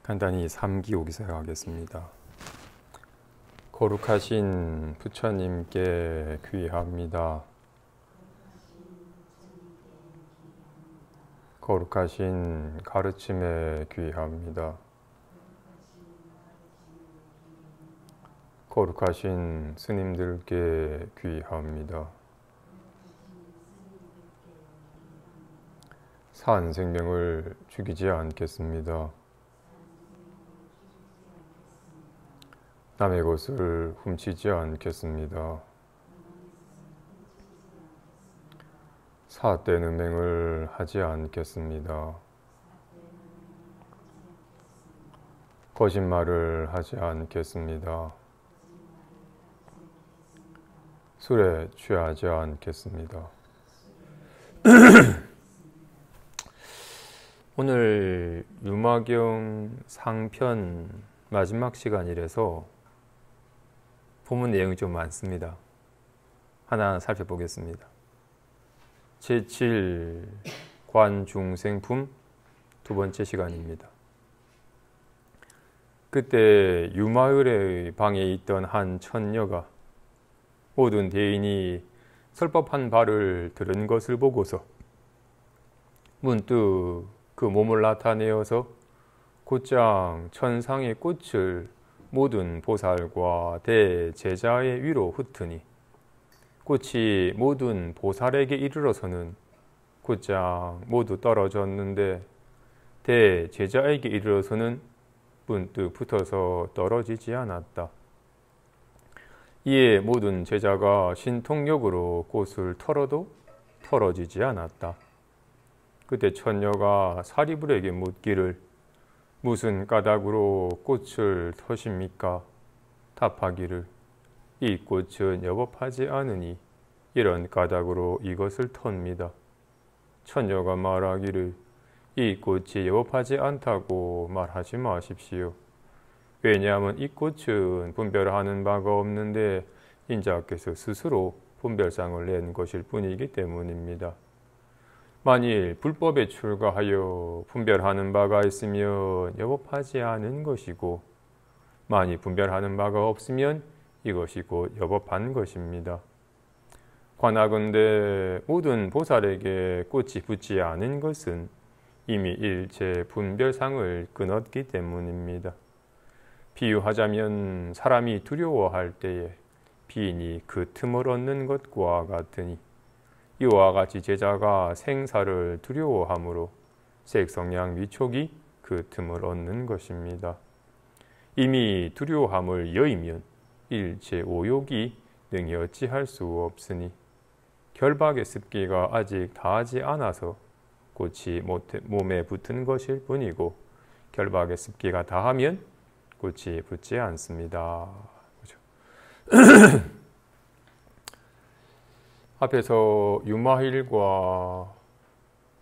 간단히 3기옥 생각하겠습니다. 거룩하신 부처님께 귀의합니다. 거룩하신 가르침에 귀의합니다. 거룩하신 스님들께 귀의합니다. 산 생명을 죽이지 않겠습니다. 남의 것을 훔치지 않겠습니다. 사된 음행을 하지 않겠습니다. 거짓말을 하지 않겠습니다. 술에 취하지 않겠습니다. 오늘 유마경 상편 마지막 시간이라서 본문 내용이 좀 많습니다. 하나하나 살펴보겠습니다. 제7 관중생품 두 번째 시간입니다. 그때 유마을의 방에 있던 한 처녀가 모든 대인이 설법한 바를 들은 것을 보고서 문득 그 몸을 나타내어서 곧장 천상의 꽃을 모든 보살과 대제자의 위로 흩으니 꽃이 모든 보살에게 이르러서는 곧장 모두 떨어졌는데 대제자에게 이르러서는 문득 붙어서 떨어지지 않았다. 이에 모든 제자가 신통력으로 꽃을 털어도 떨어지지 않았다. 그때 처녀가 사리불에게 묻기를 무슨 까닭으로 꽃을 터십니까? 답하기를 이 꽃은 여법하지 않으니 이런 까닭으로 이것을 텁니다. 처녀가 말하기를 이 꽃이 여법하지 않다고 말하지 마십시오. 왜냐하면 이 꽃은 분별하는 바가 없는데 인자께서 스스로 분별상을 낸 것일 뿐이기 때문입니다. 만일 불법에 출가하여 분별하는 바가 있으면 여법하지 않은 것이고 만일 분별하는 바가 없으면 이것이 곧 여법한 것입니다. 관하건대 모든 보살에게 꽃이 붙지 않은 것은 이미 일체 분별상을 끊었기 때문입니다. 비유하자면 사람이 두려워할 때에 비인이 그 틈을 얻는 것과 같으니 이와 같이 제자가 생사를 두려워하므로 색성량 위촉이 그 틈을 얻는 것입니다. 이미 두려워함을 여의면 일체 오욕이 능히 어찌할 수 없으니 결박의 습기가 아직 다하지 않아서 꽃이 몸에 붙은 것일 뿐이고 결박의 습기가 다하면 꽃이 붙지 않습니다. 그렇죠? 앞에서 유마일과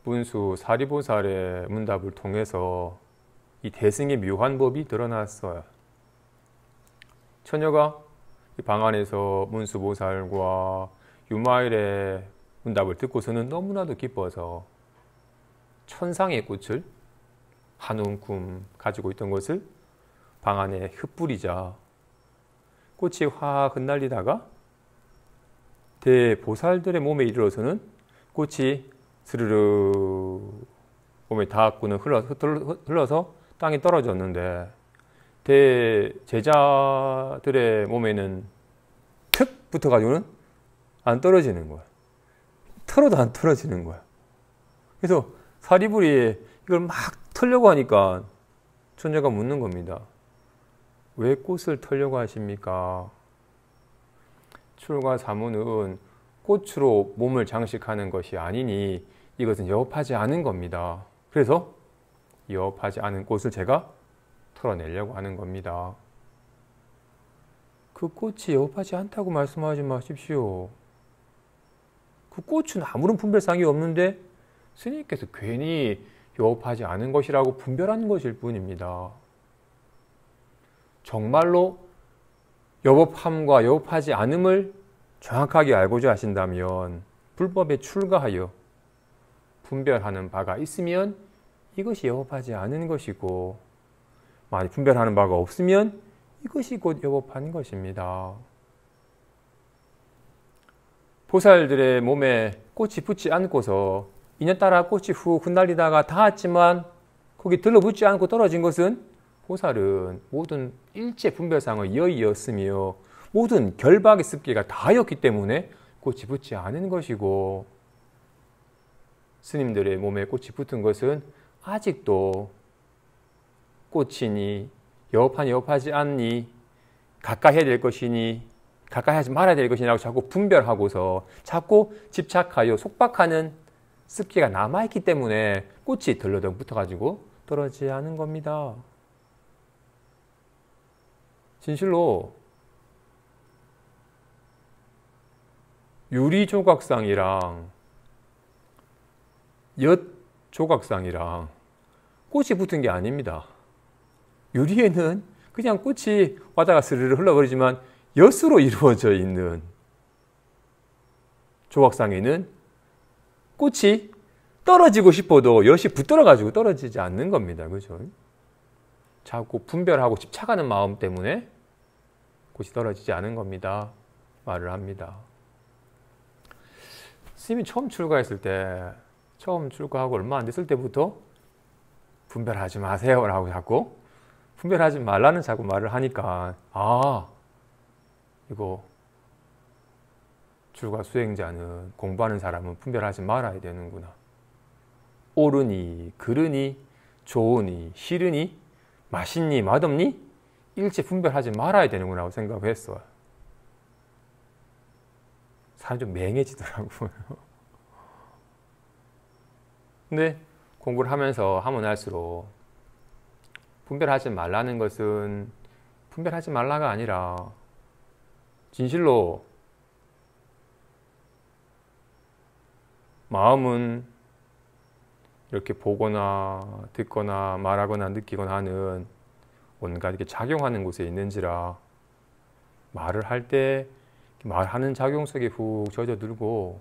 문수 사리보살의 문답을 통해서 이 대승의 묘한 법이 드러났어요. 처녀가 방 안에서 문수보살과 유마일의 문답을 듣고서는 너무나도 기뻐서 천상의 꽃을 한 움큼 가지고 있던 것을 방 안에 흩뿌리자 꽃이 확 흩날리다가 대보살들의 몸에 이르러서는 꽃이 스르르 몸에 닿았고는 흘러서 땅에 떨어졌는데 대제자들의 몸에는 툭 붙어가지고는 안 떨어지는 거야. 털어도 안 떨어지는 거야. 그래서 사리불이 이걸 막 털려고 하니까 처녀가 묻는 겁니다. 왜 꽃을 털려고 하십니까? 출가 사무는 꽃으로 몸을 장식하는 것이 아니니 이것은 여업하지 않은 겁니다. 그래서 여업하지 않은 꽃을 제가 털어내려고 하는 겁니다. 그 꽃이 여업하지 않다고 말씀하지 마십시오. 그 꽃은 아무런 분별상이 없는데 스님께서 괜히 여업하지 않은 것이라고 분별한 것일 뿐입니다. 정말로 여법함과 여법하지 않음을 정확하게 알고자 하신다면 불법에 출가하여 분별하는 바가 있으면 이것이 여법하지 않은 것이고 많이 분별하는 바가 없으면 이것이 곧 여법한 것입니다. 보살들의 몸에 꽃이 붙지 않고서 인연따라 꽃이 훅 흩날리다가 닿았지만 거기 들러붙지 않고 떨어진 것은 보살은 모든 일체 분별상의 여의였으며 모든 결박의 습기가 다였기 때문에 꽃이 붙지 않은 것이고, 스님들의 몸에 꽃이 붙은 것은 아직도 꽃이니 여업하니 여업하지 않니, 가까이 해야 될 것이니 가까이 하지 말아야 될 것이라고 자꾸 분별하고서 자꾸 집착하여 속박하는 습기가 남아있기 때문에 꽃이 덜러덩 붙어가지고 떨어지지 않은 겁니다. 진실로 유리 조각상이랑 엿 조각상이랑 꽃이 붙은 게 아닙니다. 유리에는 그냥 꽃이 와다가 스르르 흘러버리지만 엿으로 이루어져 있는 조각상에는 꽃이 떨어지고 싶어도 엿이 붙들어가지고 떨어지지 않는 겁니다. 그죠? 자꾸 분별하고 집착하는 마음 때문에 꽃이 떨어지지 않은 겁니다. 말을 합니다. 스님이 처음 출가했을 때, 처음 출가하고 얼마 안 됐을 때부터 분별하지 마세요 라고 자꾸 분별하지 말라는 자꾸 말을 하니까, 아, 이거 출가 수행자는, 공부하는 사람은 분별하지 말아야 되는구나. 옳으니 그르니 좋으니 싫으니 맛있니 맛없니 일체 분별하지 말아야 되는구나 하고 생각을 했어요. 사람이 좀 맹해지더라고요. 근데 공부를 하면서 하면 할수록 분별하지 말라는 것은 분별하지 말라가 아니라 진실로 마음은 이렇게 보거나 듣거나 말하거나 느끼거나 하는 온갖 이렇게 작용하는 곳에 있는지라 말을 할 때 말하는 작용 속에 훅 젖어들고,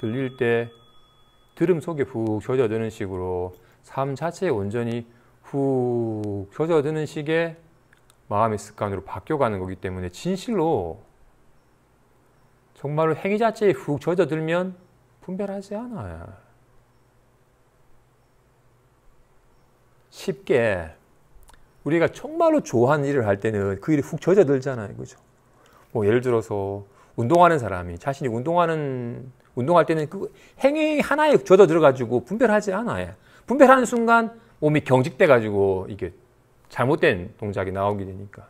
들릴 때 들음 속에 훅 젖어드는 식으로 삶 자체에 온전히 훅 젖어드는 식의 마음의 습관으로 바뀌어가는 거기 때문에 진실로 정말로 행위 자체에 훅 젖어들면 분별하지 않아요. 쉽게 우리가 정말로 좋아하는 일을 할 때는 그 일이 훅 젖어들잖아요. 그죠? 뭐 예를 들어서 운동하는 사람이 자신이 운동할 때는 그 행위 하나에 젖어들어가지고 분별하지 않아요. 분별하는 순간 몸이 경직돼가지고 이게 잘못된 동작이 나오게 되니까.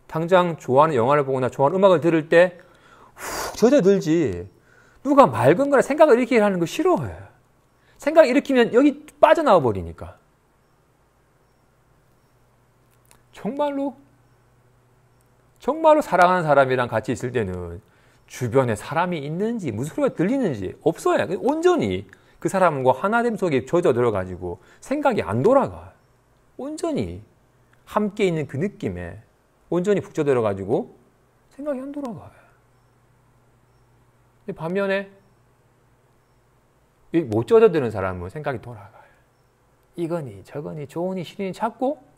당장 좋아하는 영화를 보거나 좋아하는 음악을 들을 때 훅 젖어들지, 누가 맑은 거나 생각을 일으키게 하는 거 싫어해. 생각 일으키면 여기 빠져나와 버리니까. 정말로 사랑하는 사람이랑 같이 있을 때는 주변에 사람이 있는지 무슨 소리가 들리는지 없어요. 온전히 그 사람과 하나됨 속에 젖어들어가지고 생각이 안 돌아가. 온전히 함께 있는 그 느낌에 온전히 푹 젖어들어가지고 생각이 안 돌아가요. 반면에 못 젖어드는 사람은 생각이 돌아가요. 이거니 저거니 좋으니 싫으니 찾고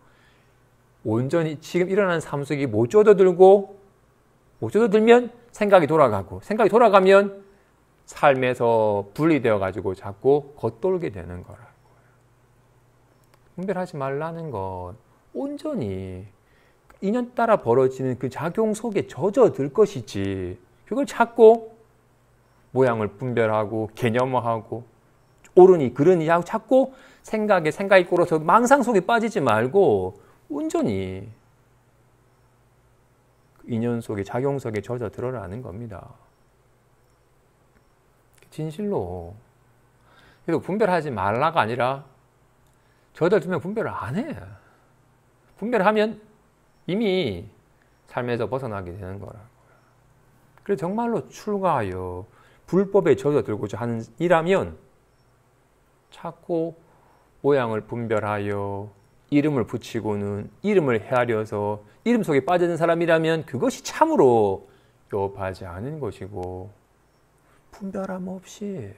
온전히 지금 일어나는 삶 속에 못 젖어들면 생각이 돌아가고, 생각이 돌아가면 삶에서 분리되어 가지고 자꾸 겉돌게 되는 거라고요. 분별하지 말라는 건 온전히 인연 따라 벌어지는 그 작용 속에 젖어들 것이지, 그걸 찾고 모양을 분별하고 개념화하고 옳으니 그르니 하고 찾고 생각이 꿇어서 망상 속에 빠지지 말고 온전히 인연 속에 작용 속에 젖어 들어라는 겁니다. 진실로. 그래서 분별하지 말라가 아니라 젖어들면 분별을 안 해. 분별하면 이미 삶에서 벗어나게 되는 거라고요. 그래서 정말로 출가하여 불법에 젖어들고자 하는 이라면 자꾸 모양을 분별하여 이름을 붙이고는 이름을 헤아려서 이름 속에 빠지는 사람이라면 그것이 참으로 여업하지 않은 것이고, 분별함 없이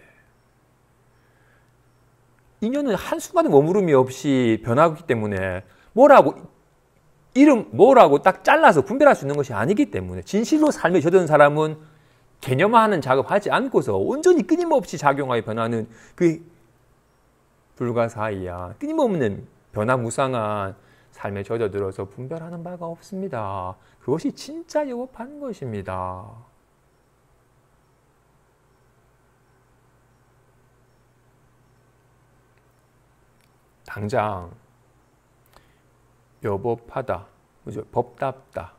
인연은 한순간의 머무름이 없이 변하기 때문에 뭐라고 딱 잘라서 분별할 수 있는 것이 아니기 때문에 진실로 삶에 젖은 사람은 개념화하는 작업하지 않고서 온전히 끊임없이 작용하여 변하는 그 불가사의야 끊임없는 변화무쌍한 삶에 젖어들어서 분별하는 바가 없습니다. 그것이 진짜 여법한 것입니다. 당장 여법하다, 그죠? 법답다,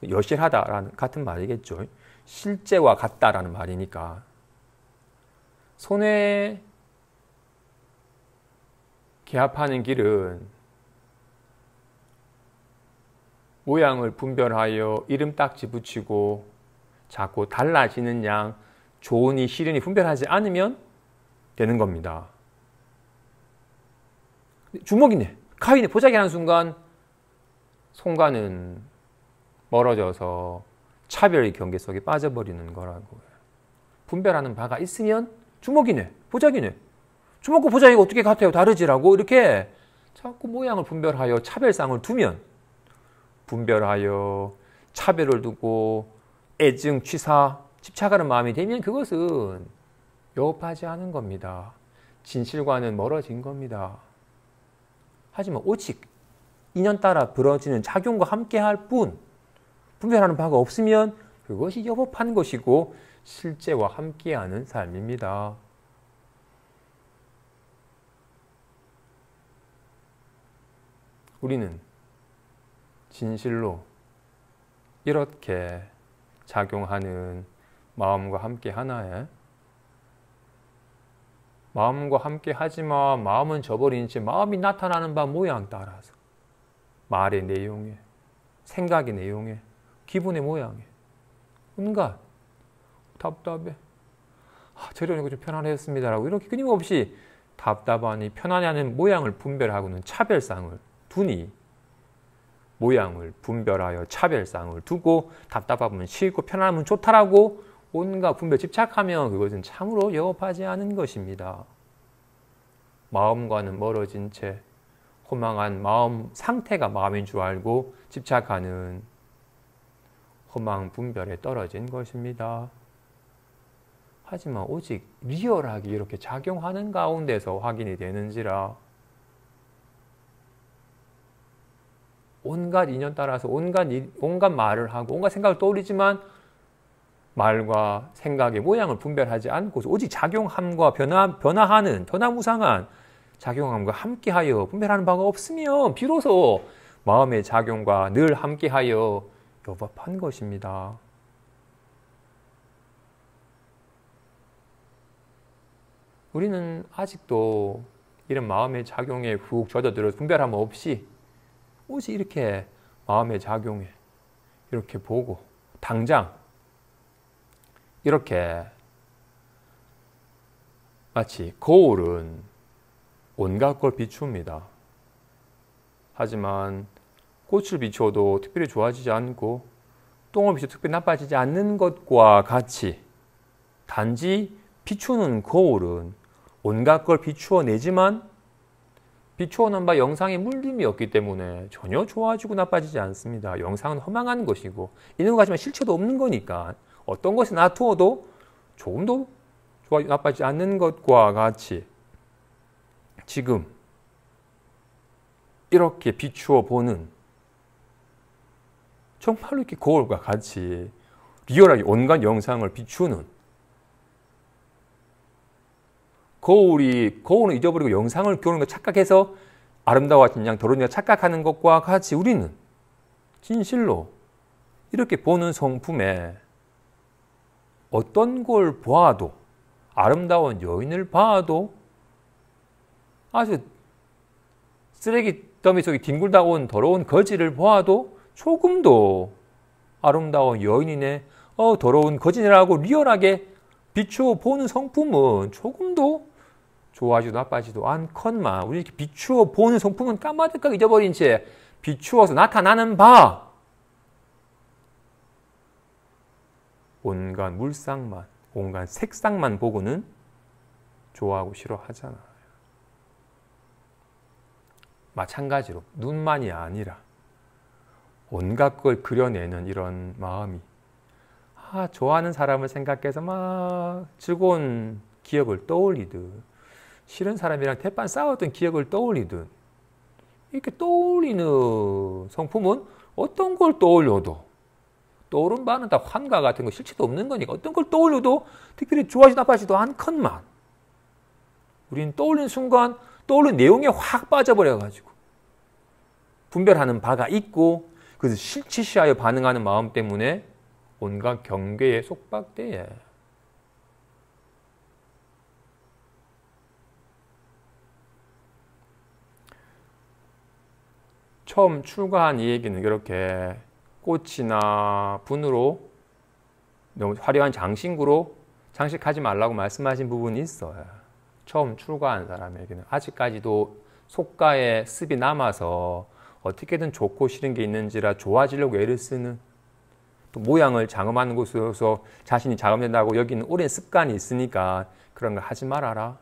여실하다라는 같은 말이겠죠. 실제와 같다라는 말이니까 손에 개합하는 길은 모양을 분별하여 이름 딱지 붙이고 자꾸 달라지는 양 좋으니 싫으니 분별하지 않으면 되는 겁니다. 주먹이네, 칼이네, 보자기 하는 순간 손과는 멀어져서 차별의 경계 속에 빠져버리는 거라고요. 분별하는 바가 있으면 주먹이네, 보자기네, 주먹과 보자기가 어떻게 같아요? 다르지라고 이렇게 자꾸 모양을 분별하여 차별상을 두면 분별하여 차별을 두고 애증, 취사, 집착하는 마음이 되면 그것은 여법하지 않은 겁니다. 진실과는 멀어진 겁니다. 하지만 오직 인연 따라 벌어지는 작용과 함께할 뿐 분별하는 바가 없으면 그것이 여법한 것이고 실제와 함께하는 삶입니다. 우리는 진실로 이렇게 작용하는 마음과 함께 하나에 마음과 함께 하지만 마음은 저버린 채 마음이 나타나는 바 모양 따라서 말의 내용에, 생각의 내용에, 기분의 모양에 온갖 답답해, 저러니까 좀 편안해졌습니다라고 이렇게 끊임없이 답답하니 편안해하는 모양을 분별하고는 차별상을 두니 모양을 분별하여 차별상을 두고 답답하면 싫고 편안하면 좋다라고 온갖 분별 집착하면 그것은 참으로 여법하지 않은 것입니다. 마음과는 멀어진 채 허망한 마음 상태가 마음인 줄 알고 집착하는 허망 분별에 떨어진 것입니다. 하지만 오직 리얼하게 이렇게 작용하는 가운데서 확인이 되는지라 온갖 인연 따라서 온갖 말을 하고 온갖 생각을 떠올리지만 말과 생각의 모양을 분별하지 않고서 오직 작용함과 변화하는 변화무쌍한 작용함과 함께하여 분별하는 바가 없으면 비로소 마음의 작용과 늘 함께하여 여법한 것입니다. 우리는 아직도 이런 마음의 작용에 훅 젖어들어서 분별함 없이 오직 이렇게 마음의 작용에 이렇게 보고 당장 이렇게 마치 거울은 온갖 걸 비춥니다. 하지만 꽃을 비춰도 특별히 좋아지지 않고 똥을 비춰도 특별히 나빠지지 않는 것과 같이 단지 비추는 거울은 온갖 걸 비추어내지만 비추어낸 바 영상에 물림이 없기 때문에 전혀 좋아지고 나빠지지 않습니다. 영상은 허망한 것이고 있는 것 같지만 실체도 없는 거니까 어떤 것을 놔두어도 조금도 나빠지지 않는 것과 같이 지금 이렇게 비추어 보는 정말로 이렇게 거울과 같이 리얼하게 온갖 영상을 비추는 거울은 잊어버리고 영상을 보는 것 착각해서 아름다워진 양 더러운 양 착각하는 것과 같이 우리는 진실로 이렇게 보는 성품에 어떤 걸 보아도 아름다운 여인을 봐도 아주 쓰레기 더미 속에 뒹굴다 온 더러운 거지를 보아도 조금도 아름다운 여인이네 더러운 거지네라고 리얼하게 비추어 보는 성품은 조금도 좋아지도 나빠지도 않건만 우리 이렇게 비추어 보는 성품은 까마득하게 잊어버린 채 비추어서 나타나는 바 온갖 물상만 온갖 색상만 보고는 좋아하고 싫어하잖아요. 마찬가지로 눈만이 아니라 온갖 걸 그려내는 이런 마음이 좋아하는 사람을 생각해서 막 즐거운 기억을 떠올리듯 싫은 사람이랑 대판 싸웠던 기억을 떠올리듯 이렇게 떠올리는 성품은 어떤 걸 떠올려도 떠오른 바는 다 환과 같은 거 실체도 없는 거니까 어떤 걸 떠올려도 특별히 좋아하지 나빠지도 않건만 우리는 떠올리는 순간 떠올린 내용에 확 빠져버려가지고 분별하는 바가 있고 그래서 실치시하여 반응하는 마음 때문에 온갖 경계에 속박되어 처음 출가한 이 얘기는 이렇게 꽃이나 분으로 너무 화려한 장신구로 장식하지 말라고 말씀하신 부분이 있어요. 처음 출가한 사람에게는 아직까지도 속가에 습이 남아서 어떻게든 좋고 싫은 게 있는지라 좋아지려고 애를 쓰는 또 모양을 장엄하는 곳에서 자신이 장엄된다고 여기는 오랜 습관이 있으니까 그런 걸 하지 말아라.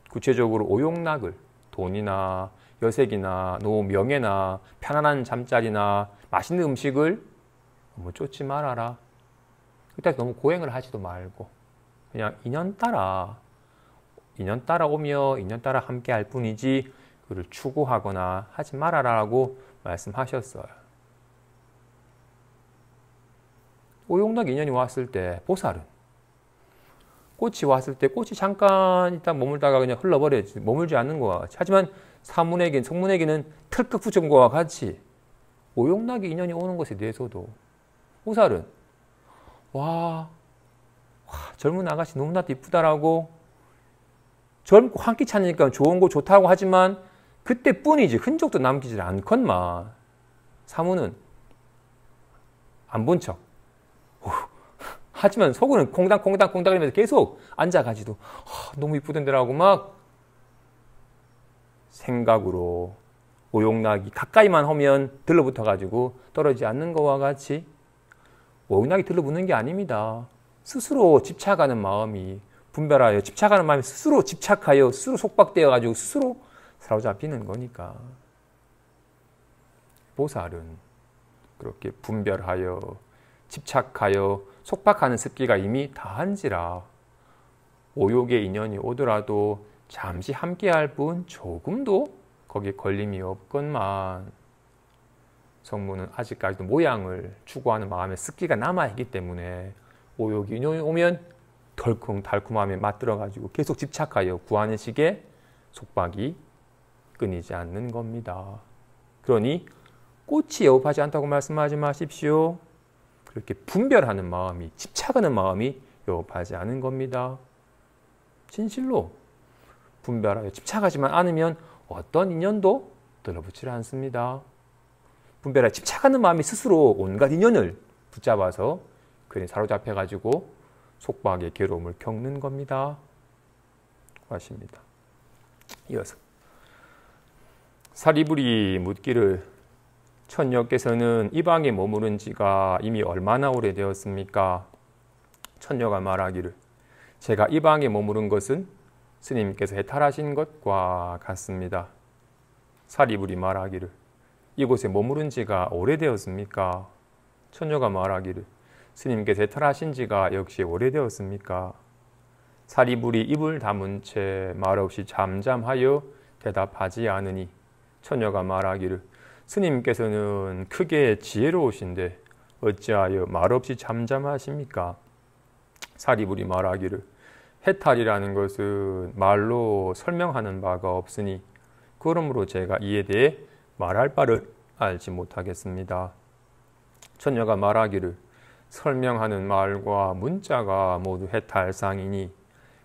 구체적으로 오용락을 돈이나 여색이나 노 명예나 편안한 잠자리나 맛있는 음식을 너무 쫓지 말아라. 그때 너무 고행을 하지도 말고 그냥 인연 따라 오며 인연 따라 함께 할 뿐이지 그를 추구하거나 하지 말아라라고 말씀하셨어요. 오용락 인연이 왔을 때 보살은 꽃이 왔을 때 꽃이 잠깐 일단 머물다가 그냥 흘러버려야지 머물지 않는 것과 같이 하지만 성문에게는 털컥 붙은 것과 같이 오용락의 인연이 오는 것에 대해서도 보살은 와 젊은 아가씨 너무나 이쁘다라고 젊고 환기차니까 좋은 거 좋다고 하지만 그때뿐이지 흔적도 남기지 않건만 사무는 안 본 척 하지만 속으로는 콩닥콩닥 하면서 계속 앉아가지고 너무 이쁘던데라고 막 생각으로 오용락이 가까이만 하면 들러붙어가지고 떨어지지 않는 것과 같이 오용락이 들러붙는 게 아닙니다. 스스로 집착하는 마음이 분별하여 집착하는 마음이 스스로 집착하여 스스로 속박되어가지고 스스로 사로잡히는 거니까 보살은 그렇게 분별하여 집착하여 속박하는 습기가 이미 다한지라 오욕의 인연이 오더라도 잠시 함께할 뿐 조금도 거기에 걸림이 없건만 성문은 아직까지도 모양을 추구하는 마음의 습기가 남아있기 때문에 오욕이 인연이 오면 덜컹달콤함에 맞들어가지고 계속 집착하여 구하는 식의 속박이 끊이지 않는 겁니다. 그러니 꽃이 여업하지 않다고 말씀하지 마십시오. 그렇게 분별하는 마음이 집착하는 마음이 여업하지 않은 겁니다. 진실로 분별하여 집착하지만 않으면 어떤 인연도 들어붙지 않습니다. 분별하여 집착하는 마음이 스스로 온갖 인연을 붙잡아서 그에 사로잡혀가지고 속박의 괴로움을 겪는 겁니다. 하십니다. 이어서 사리불이 묻기를 천녀께서는 이 방에 머무른 지가 이미 얼마나 오래되었습니까? 천녀가 말하기를 제가 이 방에 머무른 것은 스님께서 해탈하신 것과 같습니다. 사리불이 말하기를 이곳에 머무른 지가 오래되었습니까? 천녀가 말하기를 스님께서 해탈하신 지가 역시 오래되었습니까? 사리불이 입을 다문 채 말없이 잠잠하여 대답하지 않으니 처녀가 말하기를 스님께서는 크게 지혜로우신데 어찌하여 말없이 잠잠하십니까? 사리불이 말하기를 해탈이라는 것은 말로 설명하는 바가 없으니 그러므로 제가 이에 대해 말할 바를 알지 못하겠습니다. 처녀가 말하기를 설명하는 말과 문자가 모두 해탈상이니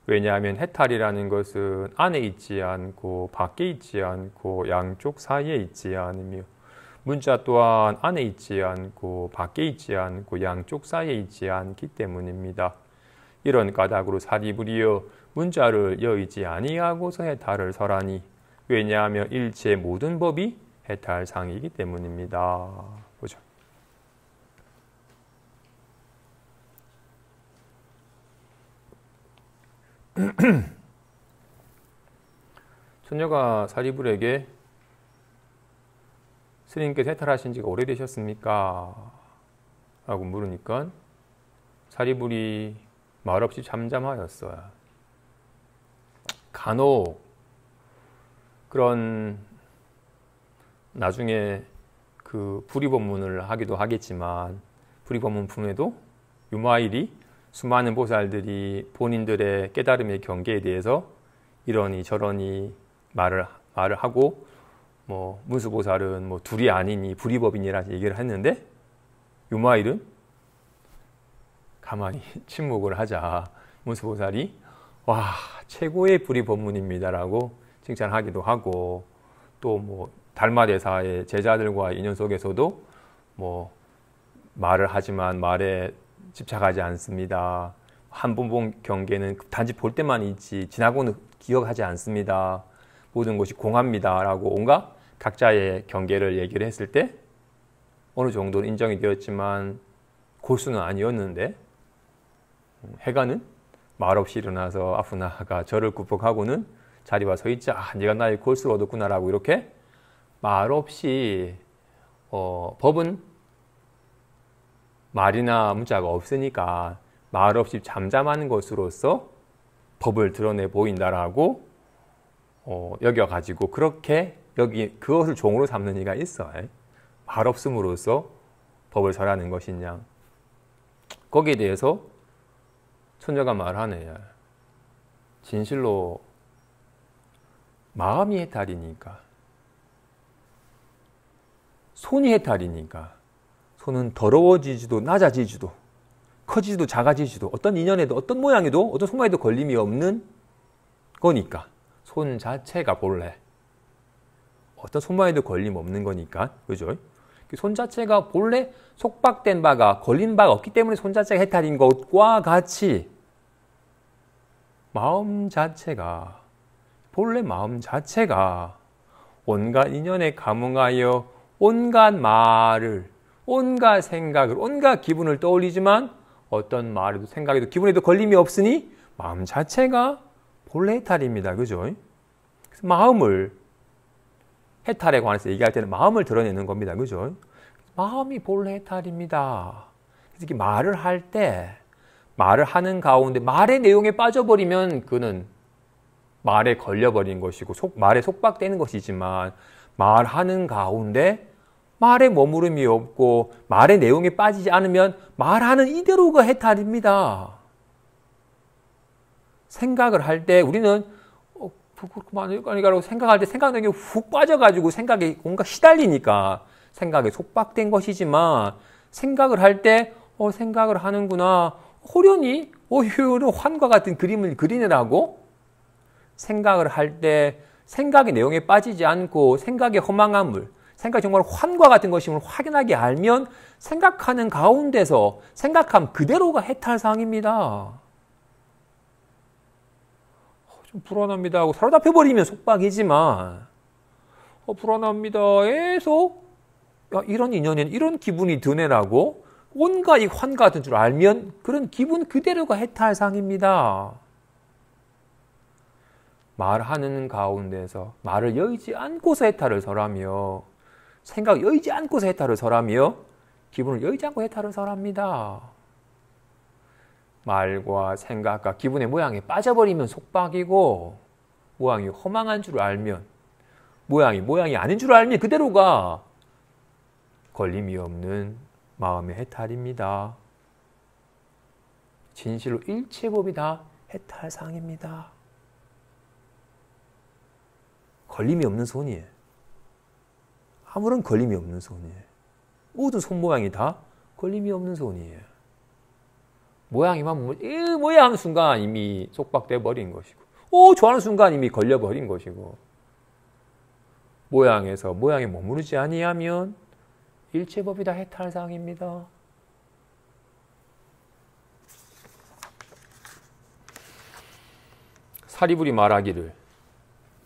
왜냐하면 해탈이라는 것은 안에 있지 않고 밖에 있지 않고 양쪽 사이에 있지 않으며 문자 또한 안에 있지 않고 밖에 있지 않고 양쪽 사이에 있지 않기 때문입니다. 이런 까닭으로 사리불이여 문자를 여의지 아니하고서 해탈을 설하니 왜냐하면 일체 모든 법이 해탈상이기 때문입니다. 보죠. 처녀가 사리불에게 스님께서 해탈하신 지가 오래되셨습니까? 라고 물으니까 사리불이 말없이 잠잠하였어요. 간혹 그런 나중에 그 불의법문을 하기도 하겠지만 불의법문 품에도 유마일이 수많은 보살들이 본인들의 깨달음의 경계에 대해서 이러니 저러니 말을 하고 뭐 문수보살은 뭐 둘이 아니니 불의법이니라 얘기를 했는데 유마일은 가만히 침묵을 하자 문수보살이 와 최고의 불의법문입니다라고 칭찬하기도 하고 또 뭐 달마대사의 제자들과 인연 속에서도 뭐 말을 하지만 말에 집착하지 않습니다. 한 번 본 경계는 단지 볼 때만 있지 지나고는 기억하지 않습니다. 모든 것이 공합니다. 라고 온갖 각자의 경계를 얘기를 했을 때 어느 정도는 인정이 되었지만 골수는 아니었는데 해가는 말없이 일어나서 아프나가 저를 굽복하고는 자리와 서 있자. 네가 나의 골수를 얻었구나 라고 이렇게 말없이 법은 말이나 문자가 없으니까 말없이 잠잠하는 것으로서 법을 드러내 보인다라고 여겨가지고 그렇게 여기 그것을 종으로 삼는 이가 있어요. 말 없음으로써 법을 설하는 것이냐. 거기에 대해서 천녀가 말하네요. 진실로 마음이 해탈이니까 손이 해탈이니까 손은 더러워지지도 낮아지지도 커지지도 작아지지도 어떤 인연에도 어떤 모양에도 어떤 소마에도 걸림이 없는 거니까 손 자체가 본래 어떤 소마에도 걸림 없는 거니까 그죠? 손 자체가 본래 속박된 바가 걸린 바가 없기 때문에 손 자체가 해탈인 것과 같이 마음 자체가 본래 마음 자체가 온갖 인연에 감응하여 온갖 말을 온갖 생각을 온갖 기분을 떠올리지만 어떤 말에도 생각에도 기분에도 걸림이 없으니 마음 자체가 본래 해탈입니다. 그죠? 그래서 마음을 해탈에 관해서 얘기할 때는 마음을 드러내는 겁니다. 그죠? 마음이 본래 해탈입니다. 그래서 이렇게 말을 할 때 말을 하는 가운데 말의 내용에 빠져버리면 그는 말에 걸려버린 것이고 말에 속박되는 것이지만 말하는 가운데 말에 머무름이 없고 말의 내용에 빠지지 않으면 말하는 이대로가 해탈입니다. 생각을 할 때 우리는 그렇구만이라고 생각할 때 생각 능력이 훅 빠져가지고 생각에 뭔가 시달리니까 생각에 속박된 것이지만 생각을 할 때 생각을 하는구나 호련히 환과 같은 그림을 그리느라고 생각을 할 때 생각의 내용에 빠지지 않고 생각의 허망함을 생각이 정말 환과 같은 것임을 확연하게 알면 생각하는 가운데서 생각함 그대로가 해탈상입니다. 좀 불안합니다 하고 사로잡혀버리면 속박이지만 불안합니다 해서 이런 인연에는 이런 기분이 드네라고 온갖 이 환과 같은 줄 알면 그런 기분 그대로가 해탈상입니다. 말하는 가운데서 말을 여의지 않고서 해탈을 설하며 생각을 여의지 않고서 해탈을 설하며 기분을 여의지 않고 해탈을 설합니다. 말과 생각과 기분의 모양에 빠져버리면 속박이고 모양이 허망한 줄 알면 모양이 아닌 줄 알면 그대로가 걸림이 없는 마음의 해탈입니다. 진실로 일체법이 다 해탈상입니다. 걸림이 없는 손이에요. 아무런 걸림이 없는 손이에요. 모든 손 모양이 다 걸림이 없는 손이에요. 모양이만 뭐야 하는 순간 이미 속박돼 버린 것이고 좋아하는 순간 이미 걸려버린 것이고 모양에서 모양에 머무르지 아니하면 일체법이 다 해탈상입니다. 사리불이 말하기를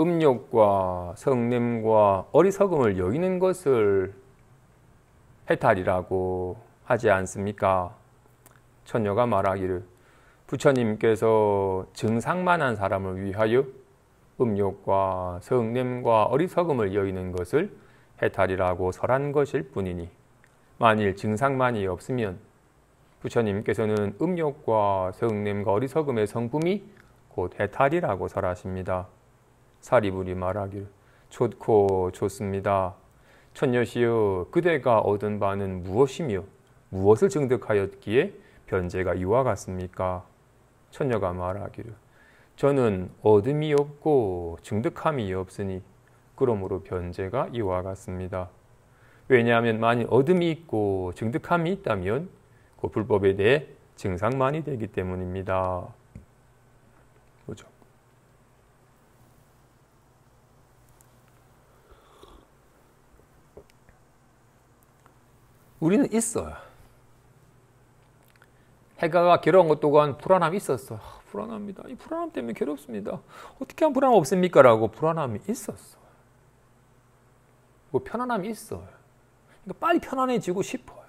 음욕과 성냄과 어리석음을 여기는 것을 해탈이라고 하지 않습니까? 천녀가 말하기를 부처님께서 증상만한 사람을 위하여 음욕과 성냄과 어리석음을 여기는 것을 해탈이라고 설한 것일 뿐이니 만일 증상만이 없으면 부처님께서는 음욕과 성냄과 어리석음의 성품이 곧 해탈이라고 설하십니다. 사리불이 말하길 좋고 좋습니다. 천녀시여, 그대가 얻은 바는 무엇이며 무엇을 증득하였기에 변제가 이와 같습니까? 천녀가 말하기를 저는 얻음이 없고 증득함이 없으니 그러므로 변제가 이와 같습니다. 왜냐하면 만일 얻음이 있고 증득함이 있다면 그 불법에 대해 증상만이 되기 때문입니다. 그렇죠? 우리는 있어요. 해가가 괴로운 것 또한 불안함이 있었어. 불안합니다. 이 불안함 때문에 괴롭습니다. 어떻게 하면 불안함 없습니까? 라고 불안함이 있었어. 뭐 편안함이 있어요. 그러니까 빨리 편안해지고 싶어요.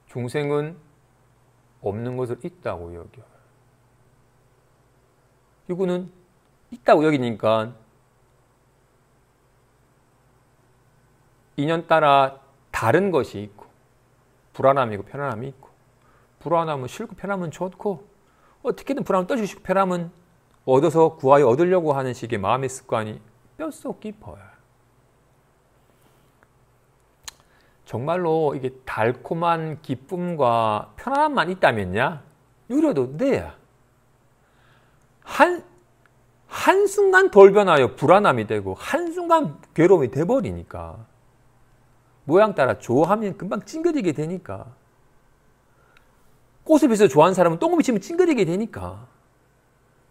중생은 없는 것을 있다고 여겨요. 이거는 있다고 여기니까 인연 따라 다른 것이 있고 불안함이고 편안함이 있고 불안함은 싫고 편함은 좋고 어떻게든 불안함을 떨치고 편함은 얻어서 구하여 얻으려고 하는 식의 마음의 습관이 뼛속 깊어요. 정말로 이게 달콤한 기쁨과 편안함만 있다면야 누려도 돼요. 한순간 돌변하여 불안함이 되고 한순간 괴로움이 돼버리니까 모양 따라 좋아하면 금방 찡그리게 되니까 꽃을 비서 좋아하는 사람은 똥을 비치면 찡그리게 되니까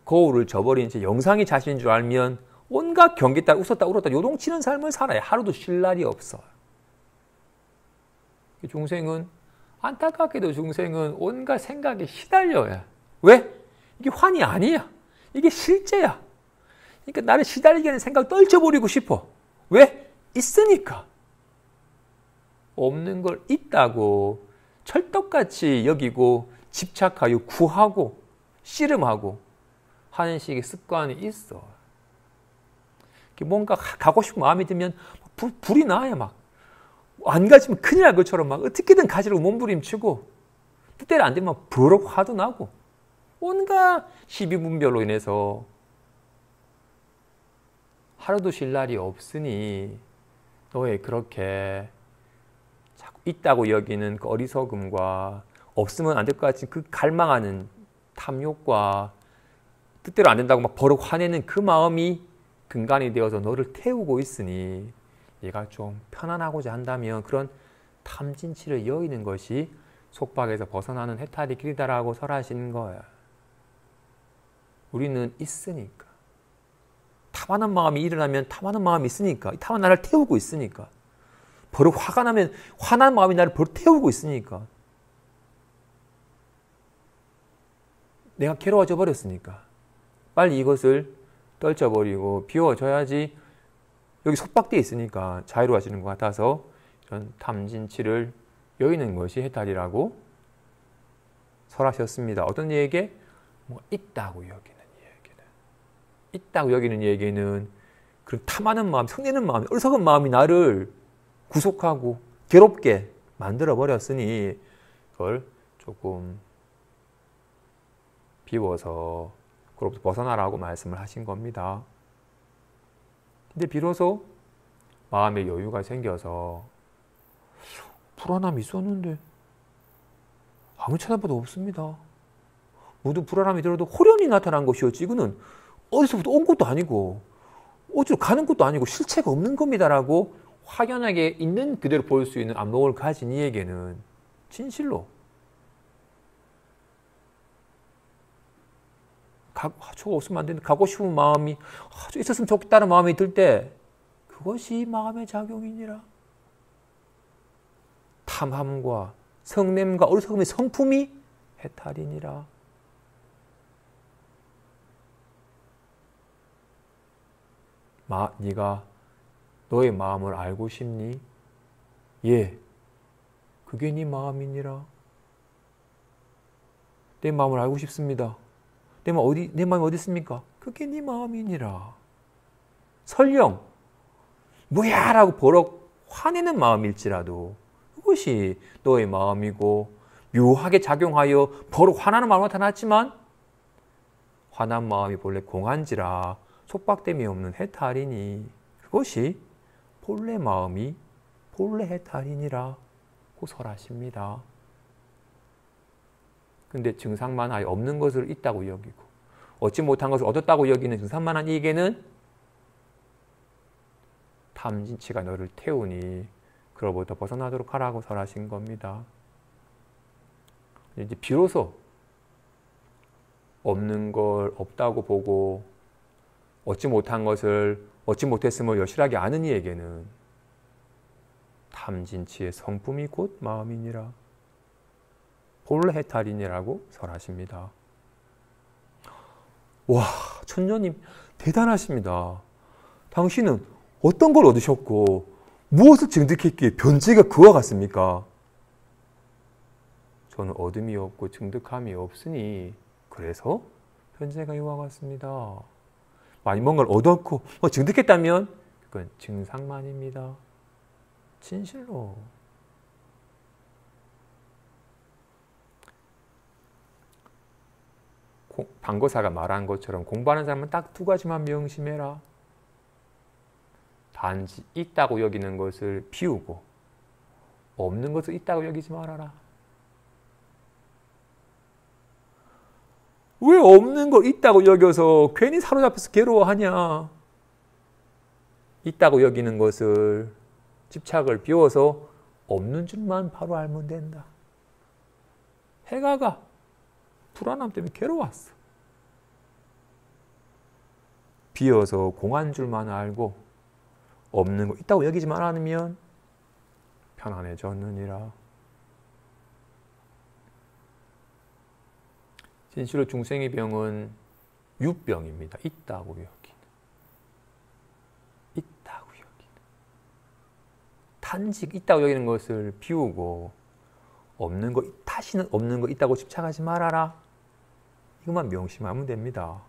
거울을 저버린 채 영상이 자신인 줄 알면 온갖 경계 따라 웃었다 울었다 요동치는 삶을 살아야 하루도 쉴 날이 없어. 중생은 안타깝게도 중생은 온갖 생각에 시달려요. 왜? 이게 환이 아니야. 이게 실제야. 그러니까 나를 시달리게 하는 생각을 떨쳐버리고 싶어. 왜? 있으니까. 없는 걸 있다고 철떡같이 여기고 집착하여 구하고 씨름하고 하는 식의 습관이 있어. 뭔가 가고 싶은 마음이 들면 불이 나요. 막 안 가지면 큰일 날 것처럼 막 어떻게든 가지려고 몸부림치고 뜻대로 안 되면 버럭 화도 나고 온갖 시비분별로 인해서 하루도 쉴 날이 없으니 너의 그렇게 자꾸 있다고 여기는 그 어리석음과 없으면 안 될 것 같은 그 갈망하는 탐욕과 뜻대로 안 된다고 막 버럭 화내는 그 마음이 근간이 되어서 너를 태우고 있으니 얘가 좀 편안하고자 한다면 그런 탐진치를 여의는 것이 속박에서 벗어나는 해탈의 길이다라고 설하시는 거야. 우리는 있으니까. 탐하는 마음이 일어나면 탐하는 마음이 있으니까. 이 탐은 나를 태우고 있으니까. 버럭 화가 나면 화난 마음이 나를 버럭 태우고 있으니까. 내가 괴로워져 버렸으니까. 빨리 이것을 떨쳐버리고 비워줘야지 여기 속박되어 있으니까 자유로워지는 것 같아서 이런 탐진치를 여의는 것이 해탈이라고 설하셨습니다. 어떤 얘기에? 뭐 있다고 여기는 얘기는. 있다고 여기는 얘기는 그런 탐하는 마음, 성내는 마음, 어리석은 마음이 나를 구속하고 괴롭게 만들어버렸으니 그걸 조금 비워서 그로부터 벗어나라고 말씀을 하신 겁니다. 근데 비로소 마음의 여유가 생겨서 불안함이 있었는데 아무 찾아봐도 없습니다. 모두 불안함이 들어도 호련히 나타난 것이었지 이거는 어디서부터 온 것도 아니고 어디로 가는 것도 아니고 실체가 없는 겁니다라고 확연하게 있는 그대로 볼 수 있는 안목을 가진 이에게는 진실로 저거 없으면 안 되는데 가고 싶은 마음이 저 있었으면 좋겠다는 마음이 들 때 그것이 마음의 작용이니라. 탐함과 성냄과 어리석음의 성품이 해탈이니라. 네가 너의 마음을 알고 싶니? 예, 그게 네 마음이니라. 내 마음을 알고 싶습니다. 내 마음이 어디 있습니까? 그게 네 마음이니라. 설령 뭐야 라고 버럭 화내는 마음일지라도 그것이 너의 마음이고 묘하게 작용하여 버럭 화나는 마음으로 나타났지만 화난 마음이 본래 공한지라 속박됨이 없는 해탈이니 그것이 본래 마음이 본래 해탈이니라 고 설하십니다. 근데 증상만하에 없는 것을 있다고 여기고 얻지 못한 것을 얻었다고 여기는 증상만한 이에게는 탐진치가 너를 태우니 그로부터 벗어나도록 하라고 설하신 겁니다. 이제 비로소 없는 걸 없다고 보고 얻지 못한 것을 얻지 못했음을 여실하게 아는 이에게는 탐진치의 성품이 곧 마음이니라 본래 해탈이니라고 설하십니다. 와, 천녀님 대단하십니다. 당신은 어떤 걸 얻으셨고 무엇을 증득했기에 변제가 그와 같습니까? 저는 얻음이 없고 증득함이 없으니 그래서 변제가 이와 같습니다. 많이 뭔가를 얻었고 증득했다면 그건 증상만입니다. 진실로. 방거사가 말한 것처럼 공부하는 사람은 딱 두 가지만 명심해라. 단지 있다고 여기는 것을 비우고 없는 것을 있다고 여기지 말아라. 왜 없는 걸 있다고 여겨서 괜히 사로잡혀서 괴로워하냐? 있다고 여기는 것을 집착을 비워서 없는 줄만 바로 알면 된다. 해가가 불안함 때문에 괴로웠어. 비어서 공한 줄만 알고 없는 거 있다고 여기지만 않으면 편안해졌느니라. 진실로 중생의 병은 유병입니다. 있다고 여기는. 있다고 여기는. 단지 있다고 여기는 것을 비우고 없는 거, 다시는 없는 거 있다고 집착하지 말아라. 이것만 명심하면 됩니다.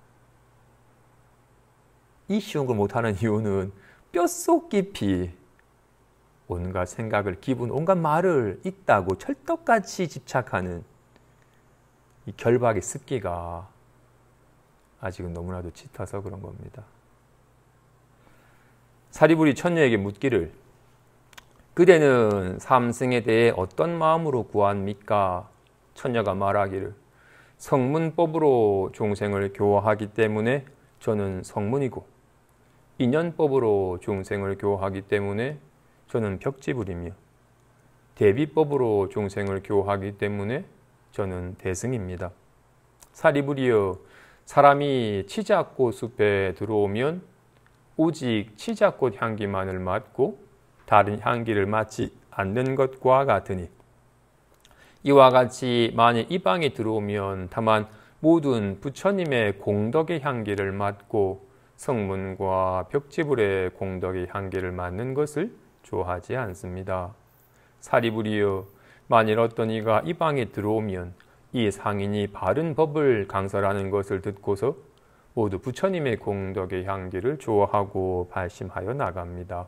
이 쉬운 걸 못하는 이유는 뼛속 깊이 온갖 생각을, 기분, 온갖 말을 있다고 철떡같이 집착하는 이 결박의 습기가 아직은 너무나도 짙어서 그런 겁니다. 사리부리 천녀에게 묻기를 그대는 삼승에 대해 어떤 마음으로 구합니까? 천녀가 말하기를 성문법으로 종생을 교화하기 때문에 저는 성문이고 인연법으로 종생을 교화하기 때문에 저는 벽지불이며 대비법으로 종생을 교화하기 때문에 저는 대승입니다. 사리부리여, 사람이 치자꽃 숲에 들어오면 오직 치자꽃 향기만을 맡고 다른 향기를 맡지 않는 것과 같으니 이와 같이 만일 이 방에 들어오면 다만 모든 부처님의 공덕의 향기를 맡고 성문과 벽지불의 공덕의 향기를 맡는 것을 좋아하지 않습니다. 사리부리여, 만일 어떤 이가 이 방에 들어오면 이 상인이 바른 법을 강설하는 것을 듣고서 모두 부처님의 공덕의 향기를 좋아하고 발심하여 나갑니다.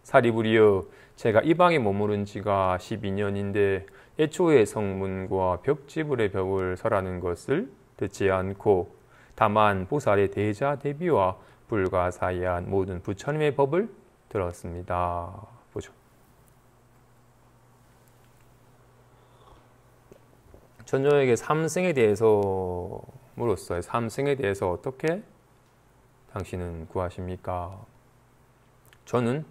사리부리여, 제가 이 방에 머무른 지가 12년인데 애초에 성문과 벽지불의 벽을 설하는 것을 듣지 않고 다만 보살의 대자 대비와 불가사의한 모든 부처님의 법을 들었습니다. 보죠. 천녀에게 삼승에 대해서 물었어요. 삼승에 대해서 어떻게 당신은 구하십니까? 저는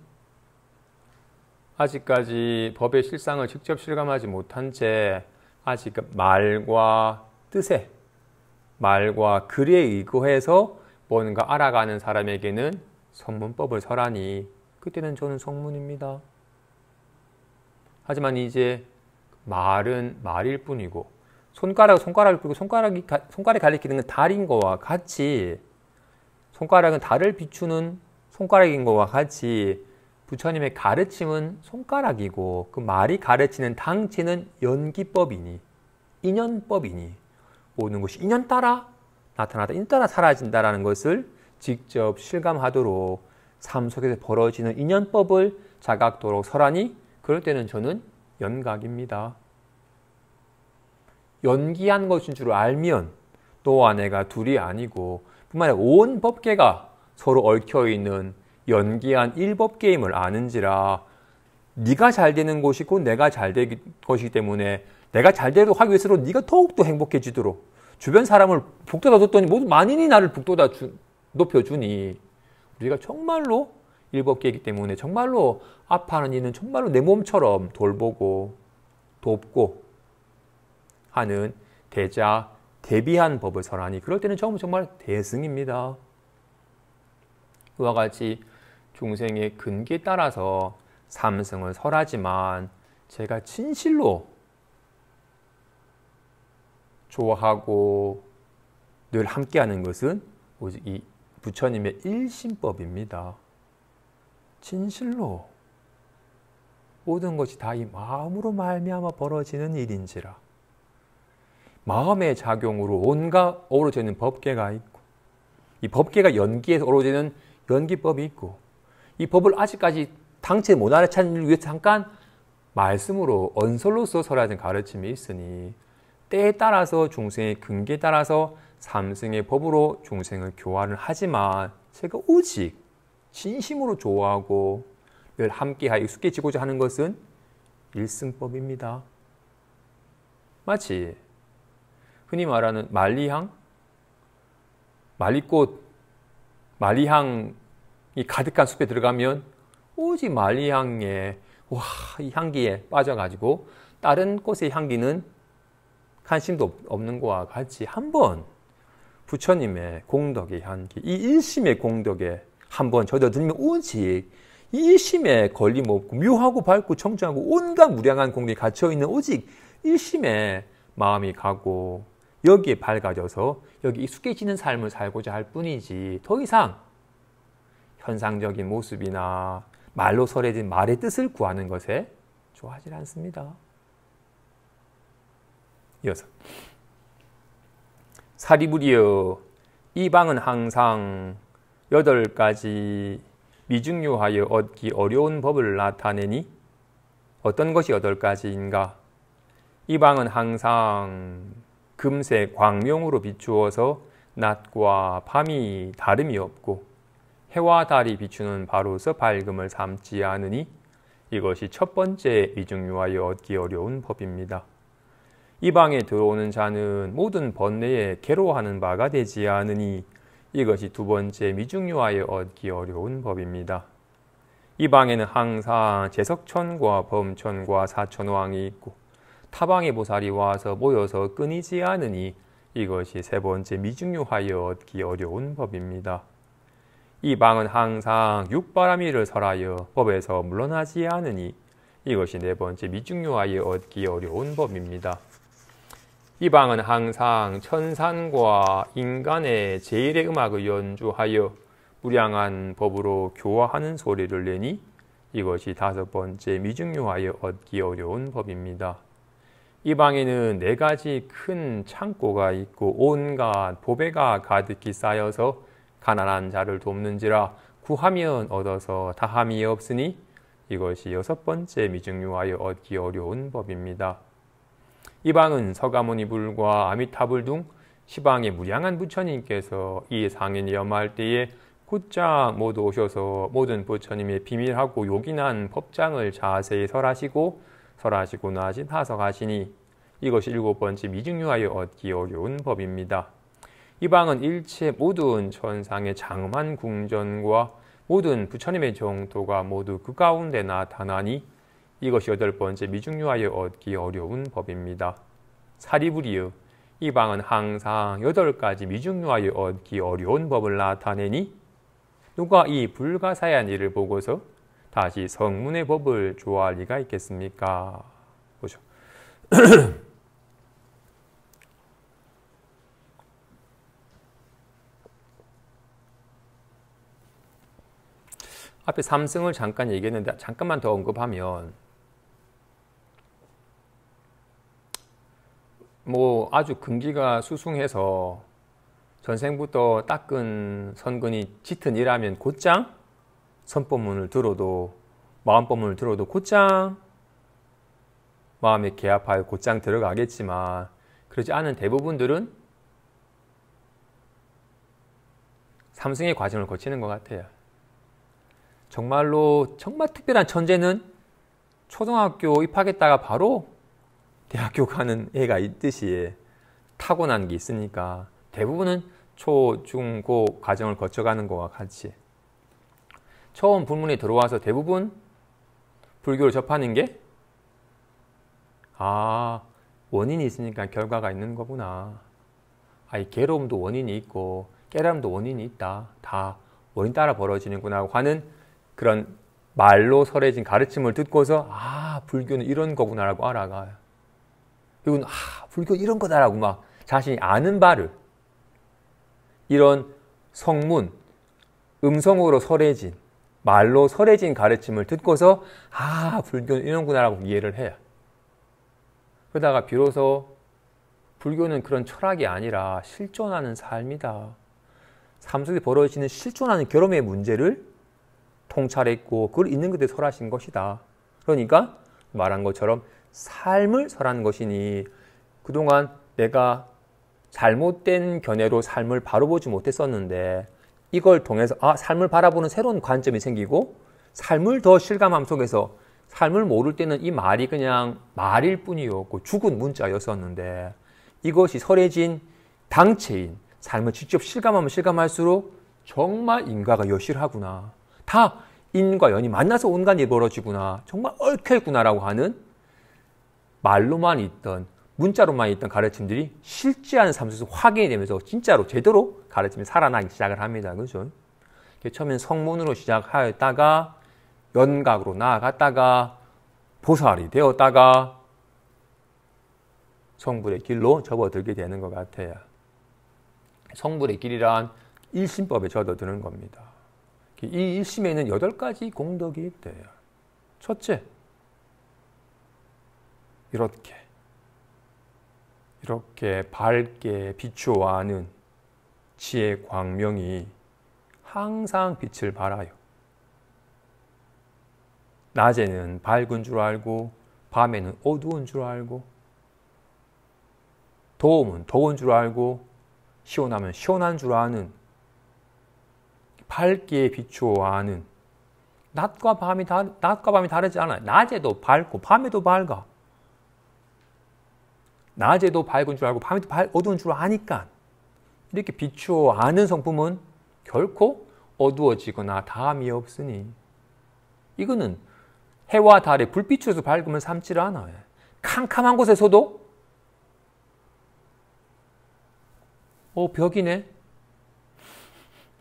아직까지 법의 실상을 직접 실감하지 못한 채 아직 말과 뜻에, 말과 글에 의거해서 뭔가 알아가는 사람에게는 성문법을 설하니 그때는 저는 성문입니다. 하지만 이제 말은 말일 뿐이고 손가락을 펴고 손가락이 가리키는 건 달인 거와 같이 손가락은 달을 비추는 손가락인 거와 같이 부처님의 가르침은 손가락이고 그 말이 가르치는 당치는 연기법이니 인연법이니 모든 것이 인연 따라 나타나다 인연 따라 사라진다라는 것을 직접 실감하도록 삶 속에서 벌어지는 인연법을 자각도록 설하니 그럴 때는 저는 연각입니다. 연기한 것인 줄 알면 너와 내가 둘이 아니고 뿐만 아니라 온 법계가 서로 얽혀있는 연기한 일법계임을 아는지라 네가 잘 되는 것이고 내가 잘 될 것이기 때문에 내가 잘 되도록 하기 위해서로 네가 더욱더 행복해지도록 주변 사람을 북돋아 줬더니 모두 만인이 나를 북돋아 높여주니 우리가 정말로 일법계이기 때문에 정말로 아파하는 이는 정말로 내 몸처럼 돌보고 돕고 하는 대자 대비한 법을 설하니 그럴 때는 정말 대승입니다. 그와 같이 중생의 근기에 따라서 삼승을 설하지만 제가 진실로 좋아하고 늘 함께하는 것은 오직 이 부처님의 일심법입니다. 진실로 모든 것이 다 이 마음으로 말미암아 벌어지는 일인지라 마음의 작용으로 온갖 어우러지는 법계가 있고 이 법계가 연기에서 어우러지는 연기법이 있고 이 법을 아직까지 당체 못 알아차리기 위해서 잠깐 말씀으로 언설로서 설하는 가르침이 있으니 때에 따라서 중생의 근기에 따라서 삼승의 법으로 중생을 교화를 하지만 제가 오직 진심으로 좋아하고 늘 함께하여 익숙해지고자 하는 것은 일승법입니다. 마치 흔히 말하는 만리향, 만리꽃, 만리향이 가득한 숲에 들어가면 오직 만리향의 이 향기에 빠져가지고 다른 꽃의 향기는 관심도 없는 것과 같이 한번 부처님의 공덕의 향기, 이 일심의 공덕에 한번 젖어들면 오직 이 일심에 걸림없고 묘하고 밝고 청정하고 온갖 무량한 공덕이 갇혀있는 오직 일심에 마음이 가고 여기에 밝아져서 여기 익숙해지는 삶을 살고자 할 뿐이지 더 이상 현상적인 모습이나 말로 설해진 말의 뜻을 구하는 것에 좋아하지 않습니다. 이어서 사리부리여 이방은 항상 8가지 미중요하여 얻기 어려운 법을 나타내니 어떤 것이 8가지인가? 이방은 항상 금세 광명으로 비추어서 낮과 밤이 다름이 없고 해와 달이 비추는 바로서 밝음을 삼지 않으니 이것이 첫 번째 미중요하여 얻기 어려운 법입니다. 이 방에 들어오는 자는 모든 번뇌에 괴로워하는 바가 되지 않으니 이것이 두 번째 미중요하여 얻기 어려운 법입니다. 이 방에는 항상 제석천과 범천과 사천왕이 있고 타방의 보살이 와서 모여서 끊이지 않으니 이것이 세 번째 미중요하여 얻기 어려운 법입니다. 이 방은 항상 육바라미를 설하여 법에서 물러나지 않으니 이것이 네 번째 미중요하여 얻기 어려운 법입니다. 이 방은 항상 천산과 인간의 제일의 음악을 연주하여 무량한 법으로 교화하는 소리를 내니 이것이 다섯 번째 미중요하여 얻기 어려운 법입니다. 이 방에는 4가지 큰 창고가 있고 온갖 보배가 가득히 쌓여서 가난한 자를 돕는지라 구하면 얻어서 다함이 없으니 이것이 6번째 미중요하여 얻기 어려운 법입니다. 이 방은 서가모니 불과 아미타불 등 시방의 무량한 부처님께서 이 상인이 염할 때에 곧장 모두 오셔서 모든 부처님의 비밀하고 요긴한 법장을 자세히 설하시고 나시 타석하시니 이것이 7번째 미중요하여 얻기 어려운 법입니다. 이 방은 일체 모든 천상의 장엄한 궁전과 모든 부처님의 정토가 모두 그 가운데 나타나니 이것이 8번째 미중요하여 얻기 어려운 법입니다. 사리부리여 이 방은 항상 8가지 미중요하여 얻기 어려운 법을 나타내니 누가 이 불가사의한 일을 보고서 다시 성문의 법을 좋아할 리가 있겠습니까? 보죠. 앞에 삼승을 잠깐 얘기했는데 잠깐만 더 언급하면 아주 근기가 수승해서 전생부터 닦은 선근이 짙은 일하면 곧장 선법문을 들어도 마음법문을 들어도 곧장 마음에 개합하여 곧장 들어가겠지만 그러지 않은 대부분들은 삼승의 과정을 거치는 것 같아요. 정말로 정말 특별한 천재는 초등학교 입학했다가 바로 대학교 가는 애가 있듯이 타고난 게 있으니까 대부분은 초, 중, 고 과정을 거쳐가는 것과 같이 처음 불문에 들어와서 대부분 불교를 접하는 게 원인이 있으니까 결과가 있는 거구나. 이 괴로움도 원인이 있고 깨달음도 원인이 있다. 다 원인 따라 벌어지는구나 하는 그런 말로 설해진 가르침을 듣고서 불교는 이런 거구나라고 알아가요. 그리고 불교 이런 거다라고 막 자신이 아는 바를 이런 성문, 음성으로 설해진 말로 설해진 가르침을 듣고서 불교는 이런구나라고 이해를 해요. 그러다가 비로소 불교는 그런 철학이 아니라 실존하는 삶이다. 삶 속에 벌어지는 실존하는 결함의 문제를 통찰했고 그걸 있는 그대로 설하신 것이다. 그러니까 말한 것처럼 삶을 설하는 것이니 그동안 내가 잘못된 견해로 삶을 바로 보지 못했었는데 이걸 통해서 삶을 바라보는 새로운 관점이 생기고 삶을 더 실감함 속에서 삶을 모를 때는 이 말이 그냥 말일 뿐이었고 죽은 문자였었는데 이것이 설해진 당체인 삶을 직접 실감하면 실감할수록 정말 인과가 여실하구나. 다 인과 연이 만나서 온갖 일이 벌어지구나. 정말 얽혀있구나라고 하는 말로만 있던 문자로만 있던 가르침들이 실제하는 삶 속에서 확인이 되면서 진짜로 제대로 가르침이 살아나기 시작을 합니다. 그죠? 처음엔 성문으로 시작하였다가 연각으로 나아갔다가 보살이 되었다가 성불의 길로 접어들게 되는 것 같아요. 성불의 길이란 일심법에 접어드는 겁니다. 이 일심에는 8가지 공덕이 있대요. 첫째, 이렇게 밝게 비추어하는 지혜 광명이 항상 빛을 발하여 낮에는 밝은 줄 알고 밤에는 어두운 줄 알고 더우면 더운 줄 알고 시원하면 시원한 줄 아는 밝게 비추어하는 낮과 밤이 다르지 않아요. 낮에도 밝고 밤에도 밝아. 낮에도 밝은 줄 알고 밤에도 어두운 줄 아니까 이렇게 비추어 아는 성품은 결코 어두워지거나 다함이 없으니 이거는 해와 달의 불빛으로서 밝음을 삼지를 않아요. 캄캄한 곳에서도 벽이네.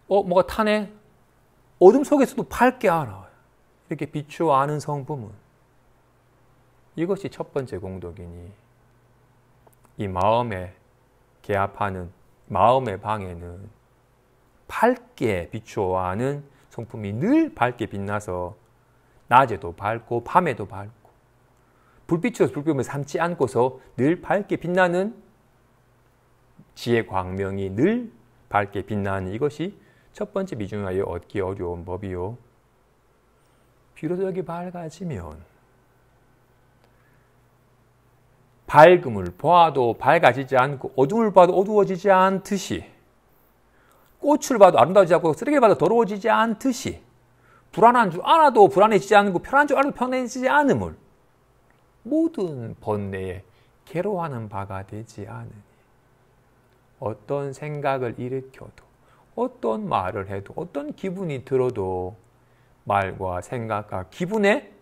뭐가 타네. 어둠 속에서도 밝게 알아요. 이렇게 비추어 아는 성품은 이것이 첫 번째 공덕이니 이 마음에 개합하는 마음의 방에는 밝게 비추어 아는 성품이 늘 밝게 빛나서 낮에도 밝고 밤에도 밝고 불빛으로서 불빛을 삼지 않고서 늘 밝게 빛나는 지혜 광명이 늘 밝게 빛나는 이것이 첫 번째 미중하여 얻기 어려운 법이요. 비로소 여기 밝아지면 밝음을 봐도 밝아지지 않고 어둠을 봐도 어두워지지 않듯이 꽃을 봐도 아름다워지지 않고 쓰레기를 봐도 더러워지지 않듯이 불안한 줄 알아도 불안해지지 않고 편한 줄 알아도 편해지지 않음을 모든 번뇌에 괴로워하는 바가 되지 않으니 어떤 생각을 일으켜도 어떤 말을 해도 어떤 기분이 들어도 말과 생각과 기분에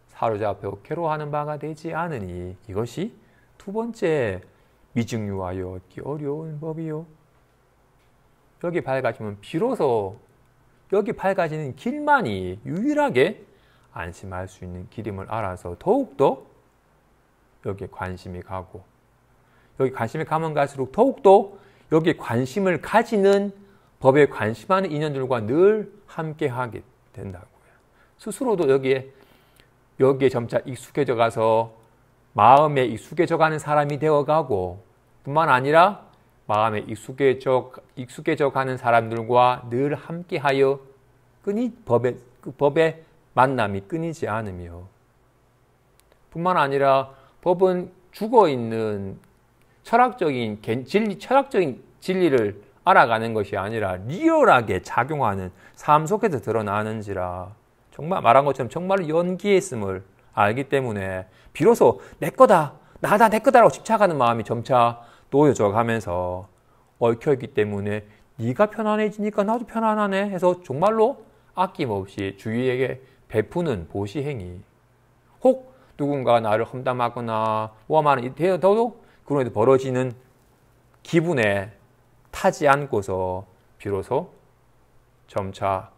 사로잡혀 괴로워하는 바가 되지 않으니 이것이 두 번째 미증유하여 얻기 어려운 법이요. 여기 밝아지면 비로소 여기 밝아지는 길만이 유일하게 안심할 수 있는 길임을 알아서 더욱더 여기에 관심이 가고 여기 관심이 가면 갈수록 더욱더 여기에 관심을 가지는 법에 관심하는 인연들과 늘 함께하게 된다고요. 스스로도 여기에 점차 익숙해져 가서 마음에 익숙해져 가는 사람이 되어가고 뿐만 아니라 마음에 익숙해져 가는 사람들과 늘 함께하여 법의 만남이 끊이지 않으며, 뿐만 아니라 법은 죽어있는 철학적인 진리를 알아가는 것이 아니라 리얼하게 작용하는 삶 속에서 드러나는지라, 정말 말한 것처럼 정말로 연기했음을 알기 때문에 비로소 내 거다, 나다, 내 거다라고 집착하는 마음이 점차 놓여져 가면서 얽혀있기 때문에 네가 편안해지니까 나도 편안하네 해서 정말로 아낌없이 주위에게 베푸는 보시행위, 혹 누군가 나를 험담하거나 모함하는 일이 되어도 그로 벌어지는 기분에 타지 않고서 비로소 점차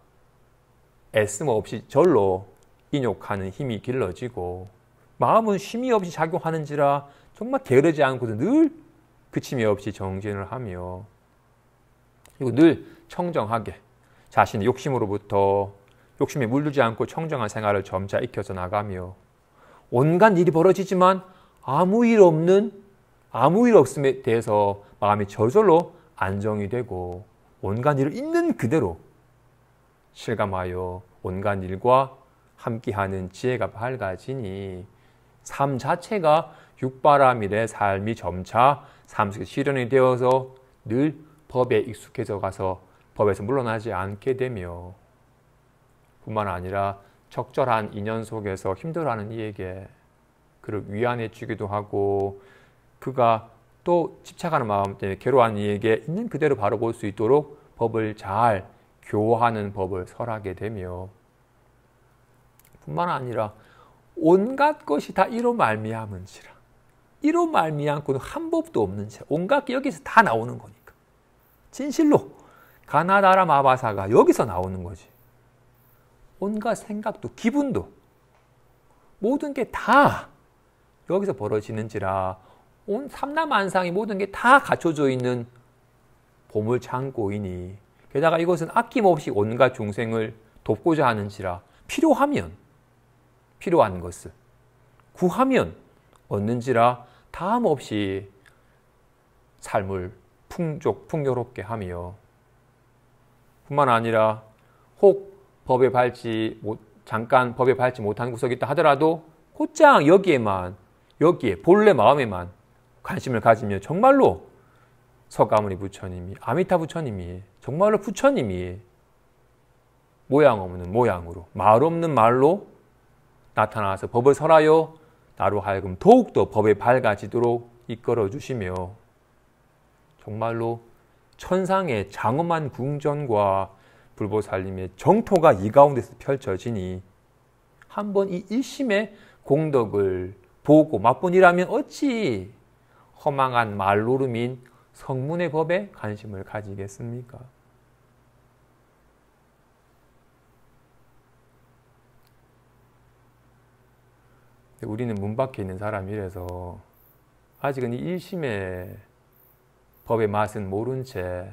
애씀 없이 절로 인욕하는 힘이 길러지고, 마음은 쉼이 없이 작용하는지라 정말 게으르지 않고도 늘 그침이 없이 정진을 하며, 그리고 늘 청정하게 자신의 욕심에 물들지 않고 청정한 생활을 점차 익혀서 나가며, 온갖 일이 벌어지지만 아무 일 없음에 대해서 마음이 저절로 안정이 되고, 온갖 일을 있는 그대로 실감하여 온갖 일과 함께하는 지혜가 밝아지니 삶 자체가 육바라밀의 삶이 점차 삶 속에 실현이 되어서 늘 법에 익숙해져 가서 법에서 물러나지 않게 되며, 뿐만 아니라 적절한 인연 속에서 힘들어하는 이에게 그를 위안해 주기도 하고, 그가 또 집착하는 마음 때문에 괴로워하는 이에게 있는 그대로 바로 볼 수 있도록 법을 잘 교화하는 법을 설하게 되며, 뿐만 아니라 온갖 것이 다 이로 말미암은지라, 이로 말미암고는 한 법도 없는지라, 온갖 게 여기서 다 나오는 거니까. 진실로 가나다라 마바사가 여기서 나오는 거지. 온갖 생각도 기분도 모든 게 다 여기서 벌어지는지라, 온 삼라만상이 모든 게 다 갖춰져 있는 보물 창고이니, 게다가 이것은 아낌없이 온갖 중생을 돕고자 하는지라, 필요한 것을 구하면 얻는지라 다함없이 삶을 풍요롭게 하며, 뿐만 아니라 혹 잠깐 법에 밟지 못한 구석이 있다 하더라도 곧장 여기에 본래 마음에만 관심을 가지며 정말로 서가모니 부처님이, 아미타 부처님이, 정말로 부처님이 모양 없는 모양으로, 말 없는 말로 나타나서 법을 설하여 나로 하여금 더욱더 법에 밝아지도록 이끌어 주시며, 정말로 천상의 장엄한 궁전과 불보살님의 정토가 이 가운데서 펼쳐지니, 한번 이 일심의 공덕을 보고 맛본이라면 어찌 허망한 말노름인 성문의 법에 관심을 가지겠습니까? 우리는 문 밖에 있는 사람이라서 아직은 이 일심의 법의 맛은 모른 채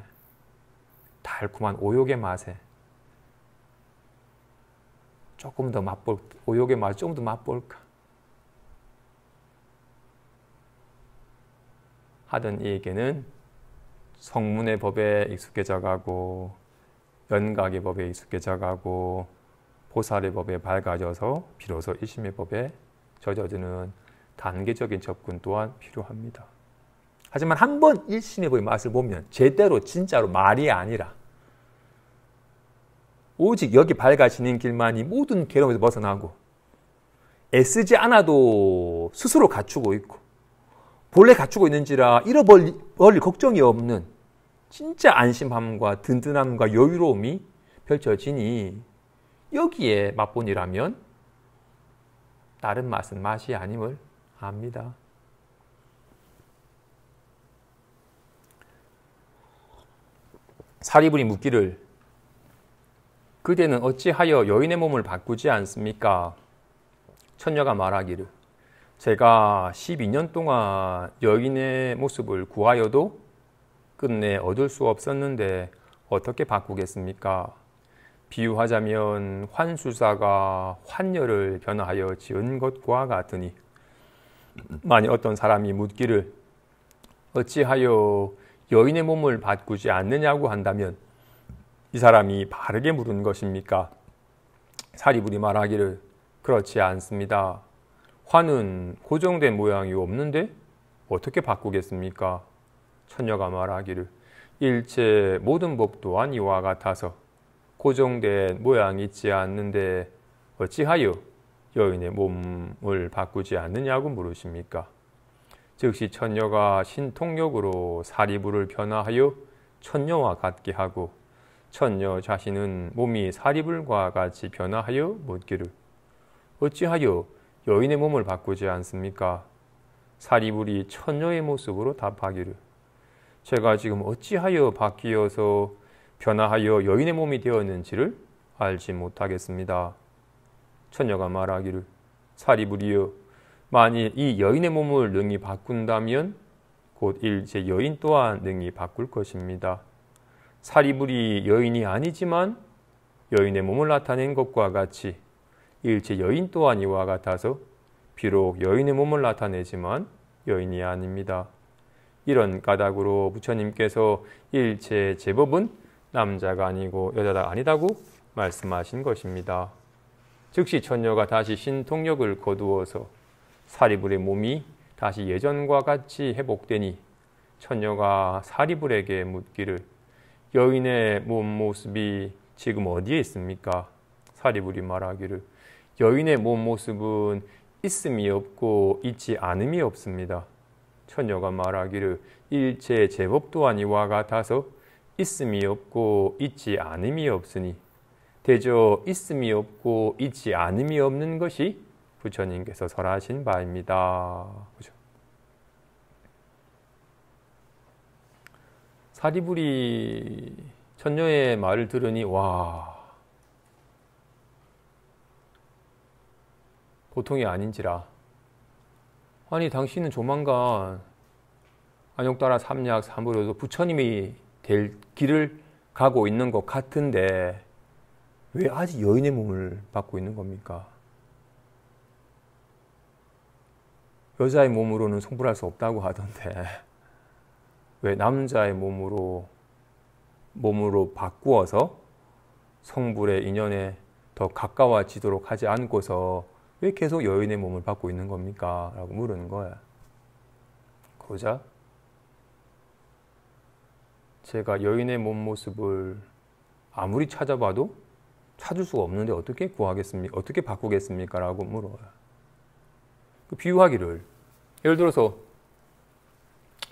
달콤한 오욕의 맛에 오욕의 맛을 조금 더 맛볼까 하던 이에게는 성문의 법에 익숙해져 가고, 연각의 법에 익숙해져 가고, 보살의 법에 밝아져서 비로소 일심의 법에 젖어드는 단계적인 접근 또한 필요합니다. 하지만 한번 일심의 법의 맛을 보면 제대로 진짜로 말이 아니라 오직 여기 밝아지는 길만이 모든 괴로움에서 벗어나고, 애쓰지 않아도 스스로 갖추고 있고 본래 갖추고 있는지라 잃어버릴 걱정이 없는 진짜 안심함과 든든함과 여유로움이 펼쳐지니, 여기에 맛본이라면 다른 맛은 맛이 아님을 압니다. 사리불이 묻기를, 그대는 어찌하여 여인의 몸을 바꾸지 않습니까? 천녀가 말하기를, 제가 12년 동안 여인의 모습을 구하여도 끝내 얻을 수 없었는데 어떻게 바꾸겠습니까? 비유하자면 환술사가 환녀를 변화하여 지은 것과 같으니, 만일 어떤 사람이 묻기를 어찌하여 여인의 몸을 바꾸지 않느냐고 한다면 이 사람이 바르게 물은 것입니까? 사리불이 말하기를 그렇지 않습니다. 환은 고정된 모양이 없는데 어떻게 바꾸겠습니까? 처녀가 말하기를 일체 모든 법 또한 이와 같아서 고정된 모양이 있지 않는데 어찌하여 여인의 몸을 바꾸지 않느냐고 물으십니까? 즉시 처녀가 신통력으로 사리불을 변화하여 처녀와 같게 하고 처녀 자신은 몸이 사리불과 같이 변화하여 묻기를 어찌하여 여인의 몸을 바꾸지 않습니까? 사리불이 처녀의 모습으로 답하기를 제가 지금 어찌하여 바뀌어서 변화하여 여인의 몸이 되었는지를 알지 못하겠습니다. 처녀가 말하기를 사리불이여 만일 이 여인의 몸을 능히 바꾼다면 곧 일제 여인 또한 능히 바꿀 것입니다. 사리불이 여인이 아니지만 여인의 몸을 나타낸 것과 같이 일체 여인 또한 이와 같아서 비록 여인의 몸을 나타내지만 여인이 아닙니다. 이런 까닭으로 부처님께서 일체 제법은 남자가 아니고 여자가 아니다고 말씀하신 것입니다. 즉시 처녀가 다시 신통력을 거두어서 사리불의 몸이 다시 예전과 같이 회복되니 처녀가 사리불에게 묻기를 여인의 몸 모습이 지금 어디에 있습니까? 사리불이 말하기를 여인의 몸 모습은 있음이 없고 있지 않음이 없습니다. 처녀가 말하기를 일체 제법 또한 이와 같아서 있음이 없고 있지 않음이 없으니 대저 있음이 없고 있지 않음이 없는 것이 부처님께서 설하신 바입니다. 그죠? 사리불이 처녀의 말을 들으니 와 보통이 아닌지라 아니 당신은 조만간 안욕따라 삼약 삼부로도 부처님이 될 길을 가고 있는 것 같은데 왜 아직 여인의 몸을 받고 있는 겁니까? 여자의 몸으로는 성불할 수 없다고 하던데 왜 남자의 몸으로 바꾸어서 성불의 인연에 더 가까워지도록 하지 않고서 왜 계속 여인의 몸을 받고 있는 겁니까? 라고 물은 거야. 고작 제가 여인의 몸 모습을 아무리 찾아봐도 찾을 수가 없는데 어떻게 구하겠습니까? 어떻게 바꾸겠습니까? 라고 물어요. 비유하기를 예를 들어서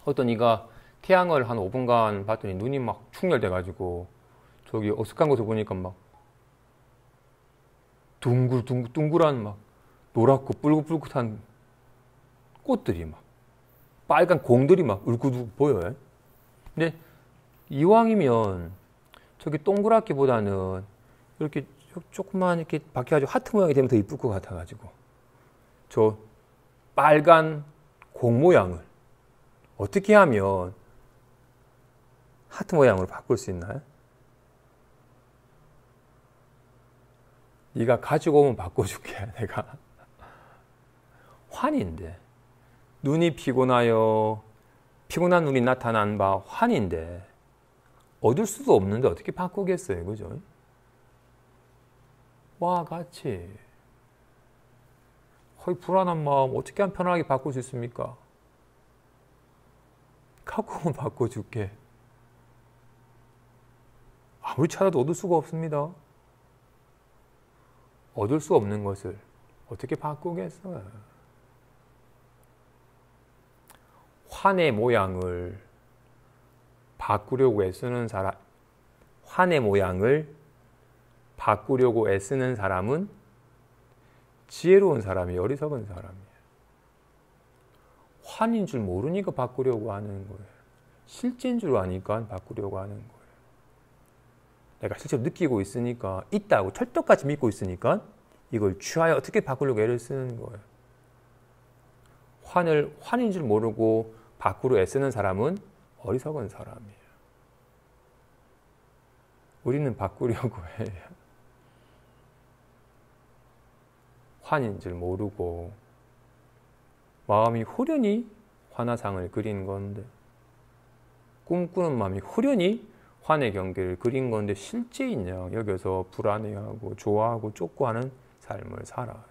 어떤 이가 태양을 한 5분간 봤더니 눈이 막 충혈돼 가지고 저기 어색한 곳을 보니까 막 둥글한 막 노랗고 뿔긋뿔긋한 꽃들이 막 빨간 공들이 막 울긋울긋 보여요. 근데 이왕이면 저기 동그랗기보다는 이렇게 조금만 이렇게 박혀가지고 하트 모양이 되면 더 이쁠 것 같아가지고 저 빨간 공 모양을 어떻게 하면 하트 모양으로 바꿀 수 있나요? 네가 가지고 오면 바꿔줄게. 내가 환인데 눈이 피곤한 눈이 나타난 바 환인데 얻을 수도 없는데 어떻게 바꾸겠어요, 그죠? 와 같이 거의 불안한 마음 어떻게 하면 편하게 바꿀 수 있습니까? 갖고 오면 바꿔줄게. 아무리 찾아도 얻을 수가 없습니다. 얻을 수 없는 것을 어떻게 바꾸겠어요? 환의 모양을 바꾸려고 애쓰는 사람, 환의 모양을 바꾸려고 애쓰는 사람은 지혜로운 사람이 어리석은 사람이에요. 환인 줄 모르니까 바꾸려고 하는 거예요. 실제인 줄 아니까 바꾸려고 하는 거예요. 내가 실제로 느끼고 있으니까 있다고 철떡같이 믿고 있으니까 이걸 취하여 어떻게 바꾸려고 애를 쓰는 거예요. 환인 줄 모르고 바꾸려 애쓰는 사람은 어리석은 사람이에요. 우리는 바꾸려고 해요. 환인 줄 모르고 마음이 후련히 환화상을 그린 건데 꿈꾸는 마음이 후련히 환의 경계를 그린 건데 실제인요 여기서 불안해하고 좋아하고 쫓고 하는 삶을 살아요.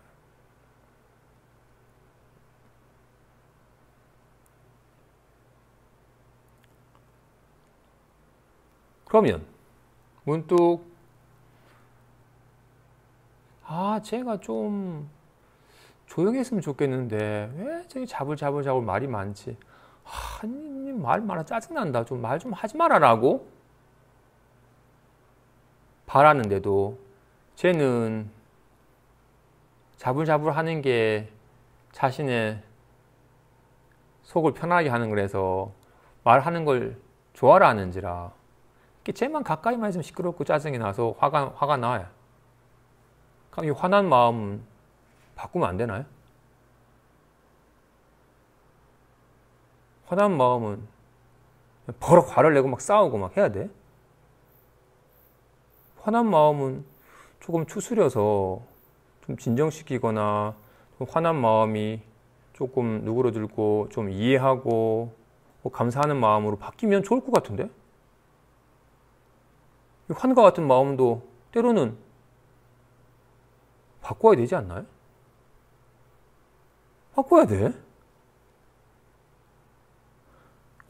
그러면 문득 제가 좀 조용했으면 좋겠는데 왜 저기 자불자불 말이 많지? 말 많아 짜증난다. 좀 말 좀 하지 말아라고 바라는데도 쟤는 자불자불 하는 게 자신의 속을 편하게 하는 거라서 말하는 걸 좋아라 하는지라 쟤만 가까이만 있으면 시끄럽고 짜증이 나서 화가 나요. 그럼 이 화난 마음 바꾸면 안 되나요? 화난 마음은 버럭 화를 내고 막 싸우고 막 해야 돼? 화난 마음은 조금 추스려서 좀 진정시키거나 좀 화난 마음이 조금 누그러들고 좀 이해하고 감사하는 마음으로 바뀌면 좋을 것 같은데? 이 환과 같은 마음도 때로는 바꿔야 되지 않나요? 바꿔야 돼.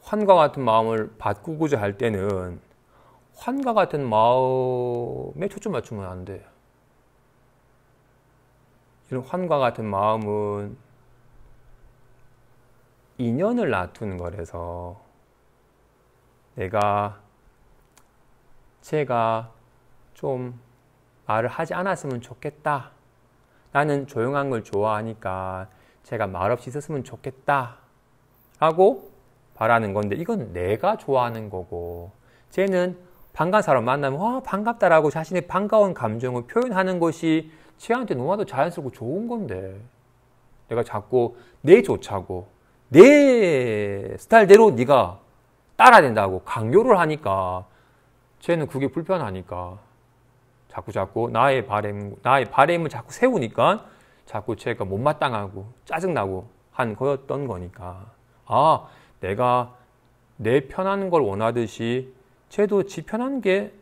환과 같은 마음을 바꾸고자 할 때는 환과 같은 마음에 초점 맞추면 안 돼. 이런 환과 같은 마음은 인연을 놔두는 거라서 제가 좀 말을 하지 않았으면 좋겠다. 나는 조용한 걸 좋아하니까 제가 말없이 있었으면 좋겠다. 라고 바라는 건데 이건 내가 좋아하는 거고 쟤는 반가운 사람 만나면 반갑다라고 자신의 반가운 감정을 표현하는 것이 쟤한테 너무나도 자연스럽고 좋은 건데 내가 자꾸 내 좋자고 내 스타일대로 네가 따라야 된다고 강요를 하니까 쟤는 그게 불편하니까 자꾸 나의 바램을 자꾸 세우니까 자꾸 쟤가 못마땅하고 짜증나고 한 거였던 거니까 내가 내 편한 걸 원하듯이 쟤도 지 편한 게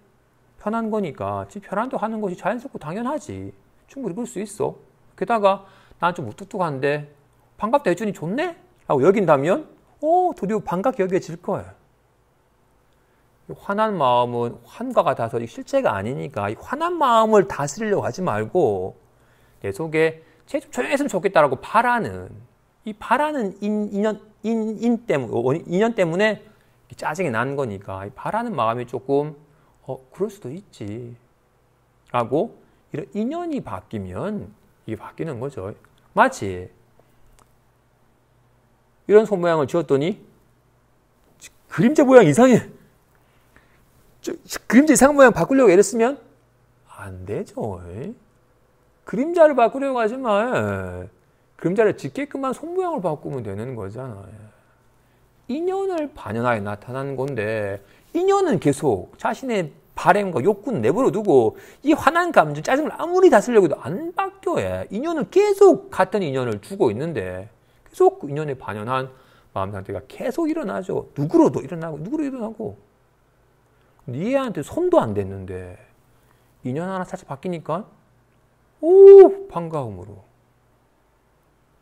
편한 거니까 지 편한 대로 하는 것이 자연스럽고 당연하지. 충분히 그럴 수 있어. 게다가 난 좀 무뚝뚝한데 반갑다 해주니 좋네? 라고 여긴다면 도리어 반갑게 여겨질 거야. 화난 마음은 환과 같아서 실제가 아니니까 이 화난 마음을 다스리려고 하지 말고 내 속에 쟤 좀 조용했으면 좋겠다라고 바라는 인연 때문에 짜증이 난 거니까 바라는 마음이 조금 그럴 수도 있지 라고 이런 인연이 바뀌면 이게 바뀌는 거죠. 마치 이런 손 모양을 지었더니 그림자 모양 이상해. 그림자 이상한 모양 바꾸려고 애를 쓰면 안 되죠. 그림자를 바꾸려고 하지 마. 그림자를 짓게끔만 손 모양을 바꾸면 되는 거잖아요. 인연을 반영하여 나타나는 건데 인연은 계속 자신의 바램과 욕구는 내버려 두고 이 화난 감정, 짜증을 아무리 다스리려고 해도 안 바뀌어요. 인연은 계속 같은 인연을 주고 있는데 계속 그 인연에 반영한 마음 상태가 계속 일어나죠. 누구로도 일어나고 네 애한테 손도 안 댔는데 인연 하나 살짝 바뀌니까 반가움으로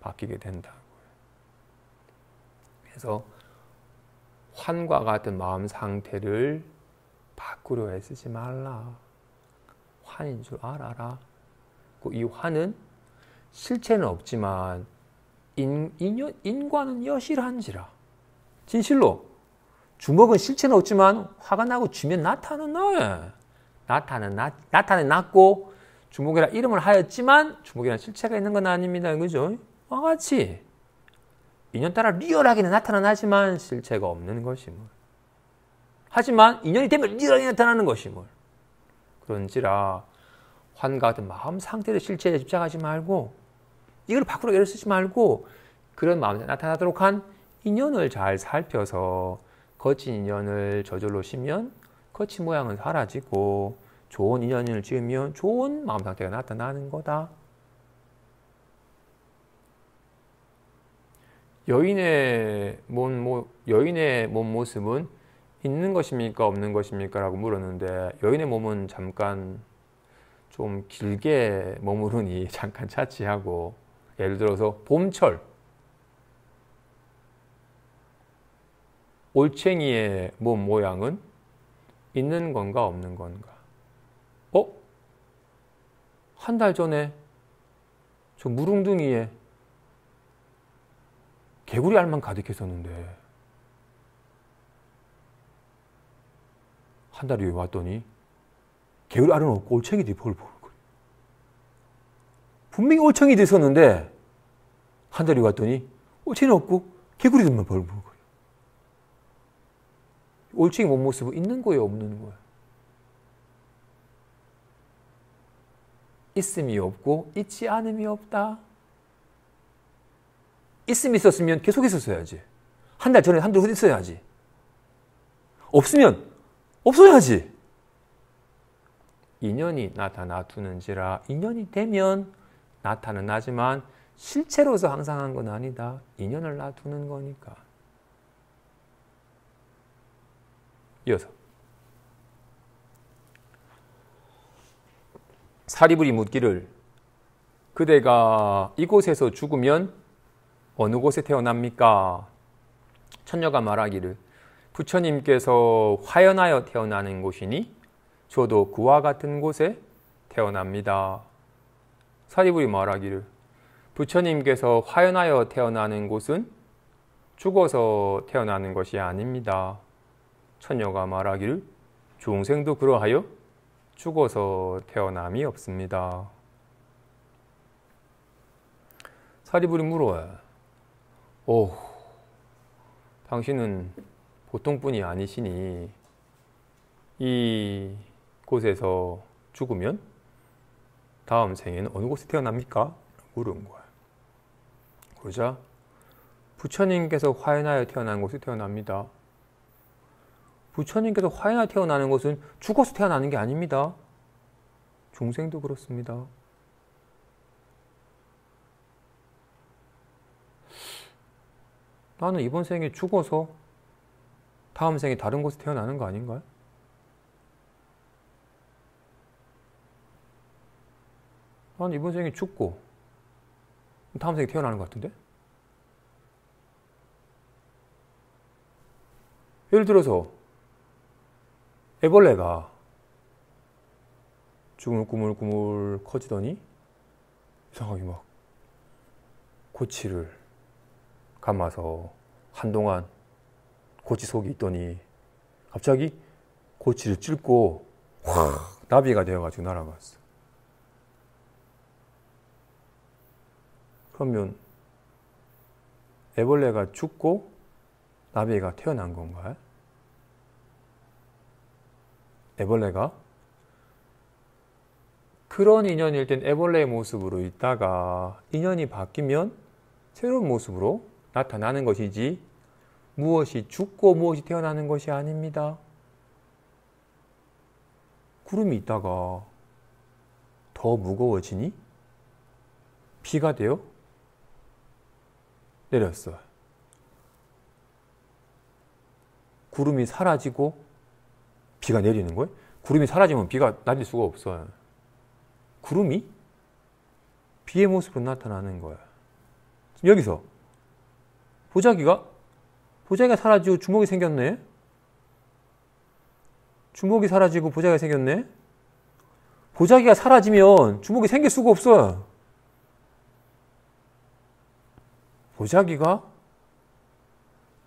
바뀌게 된다고요. 그래서 환과 같은 마음 상태를 바꾸려 애쓰지 말라. 환인 줄 알아라. 이 환은 실체는 없지만 인과는 여실한지라. 진실로 주먹은 실체는 없지만 화가 나고 쥐면 나타는 나요. 나타는 났고 주먹이라 이름을 하였지만 주먹이라는 실체가 있는 건 아닙니다. 그죠? 와 같이 인연 따라 리얼하게는 나타나지만 실체가 없는 것이물. 하지만 인연이 되면 리얼하게 나타나는 것이물. 그런지라 환과 같은 마음 상태의 실체에 집착하지 말고 이걸 밖으로 애를 쓰지 말고 그런 마음이 나타나도록 한 인연을 잘 살펴서 거친 인연을 저절로 쉬면 거친 모양은 사라지고 좋은 인연을 지으면 좋은 마음 상태가 나타나는 거다. 여인의 몸 모습은 있는 것입니까? 없는 것입니까? 라고 물었는데 여인의 몸은 잠깐 좀 길게 머무르니 잠깐 차치하고 예를 들어서 봄철 올챙이의 몸 모양은 있는 건가 없는 건가? 한 달 전에 저 무릉둥이에 개구리 알만 가득했었는데 한 달 후에 왔더니 개구리 알은 없고 올챙이들이 벌벌 거려. 분명히 올챙이들이 있었는데 한 달 후에 왔더니 올챙이는 없고 개구리들만 벌벌 거려. 올챙이 몸 모습은 있는 거예요, 없는 거예요? 있음이 없고 있지 않음이 없다. 있음이 있었으면 계속 있었어야지. 한 달 전에 한 달 후에 있어야지. 없으면 없어야지. 인연이 나타나 두는지라 인연이 되면 나타는 나지만 실체로서 항상 한 건 아니다. 인연을 놔두는 거니까. 이어서 사리불이 묻기를 그대가 이곳에서 죽으면 어느 곳에 태어납니까? 천녀가 말하기를 부처님께서 화연하여 태어나는 곳이니 저도 그와 같은 곳에 태어납니다. 사리불이 말하기를 부처님께서 화연하여 태어나는 곳은 죽어서 태어나는 것이 아닙니다. 천녀가 말하기를 중생도 그러하여 죽어서 태어남이 없습니다. 사리불이 물어요. 당신은 보통 분이 아니시니 이 곳에서 죽으면 다음 생에는 어느 곳에 태어납니까? 물은 거야. 그러자 부처님께서 화연하여 태어난 곳에 태어납니다. 부처님께서 화연하여 태어나는 것은 죽어서 태어나는 게 아닙니다. 중생도 그렇습니다. 나는 이번 생에 죽어서 다음 생에 다른 곳에 태어나는 거 아닌가요? 나는 이번 생에 죽고 다음 생에 태어나는 것 같은데? 예를 들어서 애벌레가 주물꾸물꾸물 커지더니 이상하게 막 고치를 감아서 한동안 고치 속에 있더니 갑자기 고치를 찔고 확 나비가 되어가지고 날아갔어. 그러면 애벌레가 죽고 나비가 태어난 건가요? 애벌레가 그런 인연일 땐 애벌레의 모습으로 있다가 인연이 바뀌면 새로운 모습으로 나타나는 것이지 무엇이 죽고 무엇이 태어나는 것이 아닙니다. 구름이 있다가 더 무거워지니 비가 되어 내렸어요. 구름이 사라지고 비가 내리는 거예요? 구름이 사라지면 비가 내릴 수가 없어요. 구름이 비의 모습으로 나타나는 거예요. 여기서 보자기가 사라지고 주먹이 생겼네? 주먹이 사라지고 보자기가 생겼네? 보자기가 사라지면 주먹이 생길 수가 없어요. 보자기가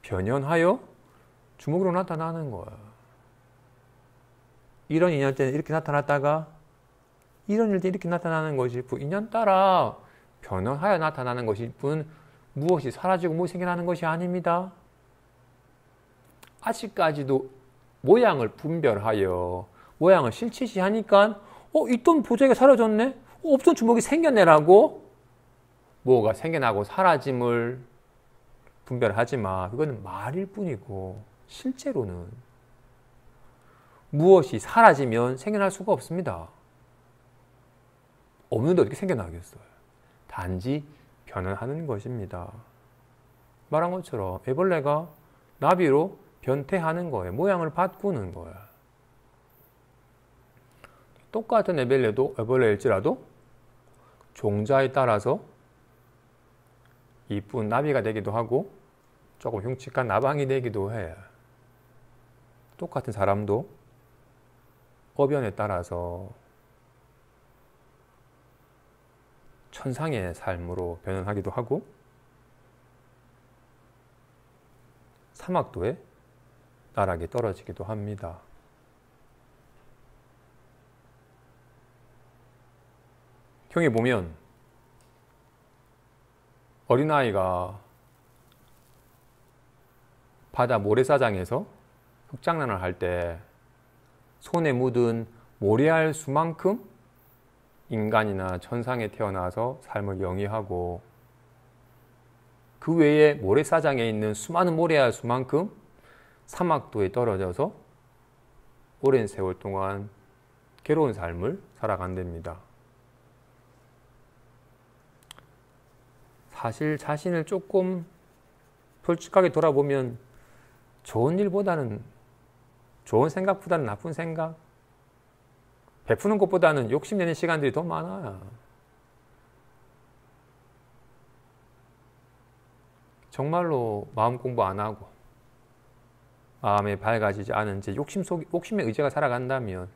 변연하여 주먹으로 나타나는 거예요. 이런 인연 때는 이렇게 나타났다가 이런 일 때 이렇게 나타나는 것일 뿐 인연 따라 변화하여 나타나는 것일 뿐 무엇이 사라지고 무엇이 생겨나는 것이 아닙니다. 아직까지도 모양을 분별하여 모양을 실체시하니까 있던 보자기가 사라졌네? 없던 주먹이 생겼네라고 뭐가 생겨나고 사라짐을 분별하지만 그거는 말일 뿐이고 실제로는 무엇이 사라지면 생겨날 수가 없습니다. 없는데 어떻게 생겨나겠어요? 단지 변화하는 것입니다. 말한 것처럼 애벌레가 나비로 변태하는 거예요. 모양을 바꾸는 거야. 똑같은 애벌레일지라도 종자에 따라서 이쁜 나비가 되기도 하고 조금 흉측한 나방이 되기도 해. 똑같은 사람도 어변에 따라서 천상의 삶으로 변형하기도 하고 사막도에 나락에 떨어지기도 합니다. 형이 보면 어린아이가 바다 모래사장에서 흙장난을 할 때 손에 묻은 모래알 수만큼 인간이나 천상에 태어나서 삶을 영위하고 그 외에 모래사장에 있는 수많은 모래알 수만큼 사막도에 떨어져서 오랜 세월 동안 괴로운 삶을 살아간답니다. 사실 자신을 조금 솔직하게 돌아보면 좋은 생각보다는 나쁜 생각, 베푸는 것보다는 욕심내는 시간들이 더 많아요. 정말로 마음 공부 안 하고 마음이 밝아지지 않은 채 욕심의 의지가 살아간다면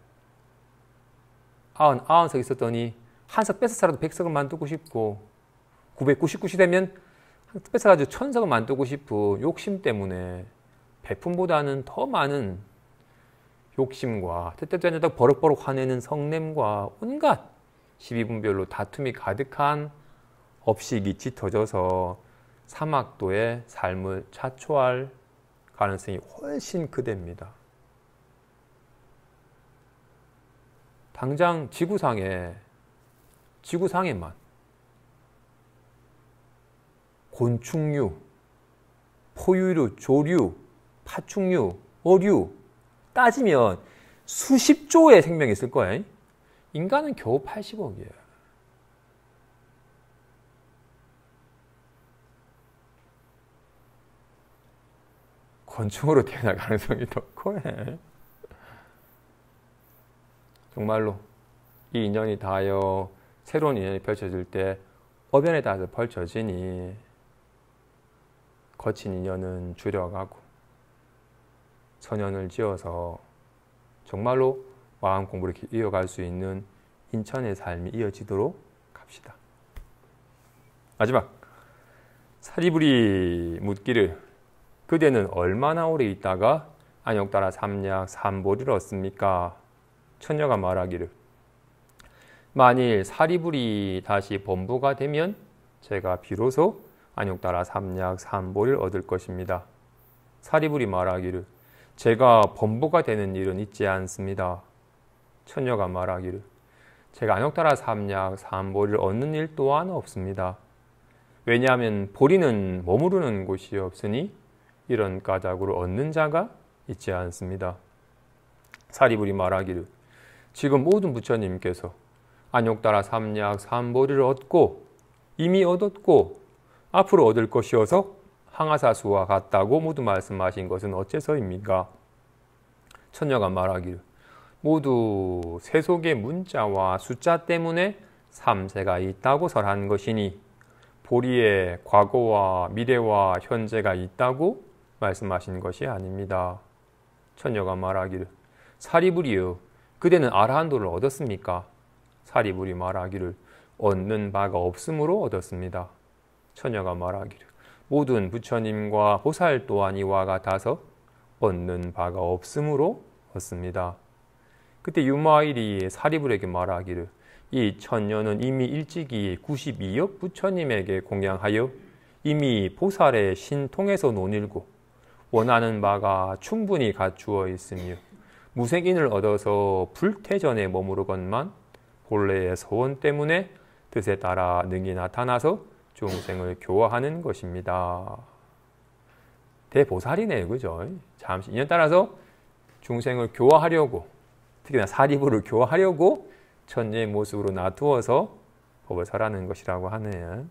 90석 있었더니 한 석 뺏어 살아도 100석을 만들고 싶고 999시 되면 뺏어가지고 1000석을 만들고 싶은 욕심 때문에 베품보다는 더 많은 욕심과 때때때때 버럭버럭 화내는 성냄과 온갖 시비분별로 다툼이 가득한 업식이 짙어져서 사막도의 삶을 자초할 가능성이 훨씬 크답니다. 당장 지구상에만 곤충류, 포유류, 조류, 파충류, 어류 따지면 수십 조의 생명이 있을 거예요. 인간은 겨우 80억이에요. 곤충으로 태어날 가능성이 더 커요. 정말로 이 인연이 닿아요 새로운 인연이 펼쳐질 때 어변에 따라서 펼쳐지니 거친 인연은 줄여가고 선연을 지어서 정말로 마음 공부를 이어갈 수 있는 인천의 삶이 이어지도록 갑시다. 마지막 사리부리 묻기를 그대는 얼마나 오래 있다가 안욕따라 삼약 삼보리를 얻습니까? 처녀가 말하기를 만일 사리불이 다시 범부가 되면 제가 비로소 안욕따라 삼약 삼보리를 얻을 것입니다. 사리불이 말하기를 제가 범부가 되는 일은 있지 않습니다. 처녀가 말하기를 제가 안욕따라 삼약 삼보리를 얻는 일 또한 없습니다. 왜냐하면 보리는 머무르는 곳이 없으니 이런 까닭으로 얻는 자가 있지 않습니다. 사리불이 말하기를 지금 모든 부처님께서 안욕따라 삼약 삼보리를 얻고 이미 얻었고 앞으로 얻을 것이어서 항아사수와 같다고 모두 말씀하신 것은 어째서입니까? 처녀가 말하기를 모두 세속의 문자와 숫자 때문에 삼세가 있다고 설한 것이니 보리에 과거와 미래와 현재가 있다고 말씀하신 것이 아닙니다. 처녀가 말하기를 사리불이여 그대는 아라한도를 얻었습니까? 사리불이 말하기를 얻는 바가 없으므로 얻었습니다. 처녀가 말하기를 모든 부처님과 보살 또한 이와 같아서 얻는 바가 없으므로 얻습니다. 그때 유마일이 사리불에게 말하기를 이 천녀는 이미 일찍이 92억 부처님에게 공양하여 이미 보살의 신통에서 논일고 원하는 바가 충분히 갖추어 있으며 무색인을 얻어서 불태전에 머무르건만 본래의 소원 때문에 뜻에 따라 능히 나타나서 중생을 교화하는 것입니다. 대보살이네요. 그죠? 잠시 인연 따라서 중생을 교화하려고 특히나 사리부를 교화하려고 천녀의 모습으로 놔두어서 법을 설하는 것이라고 하네요.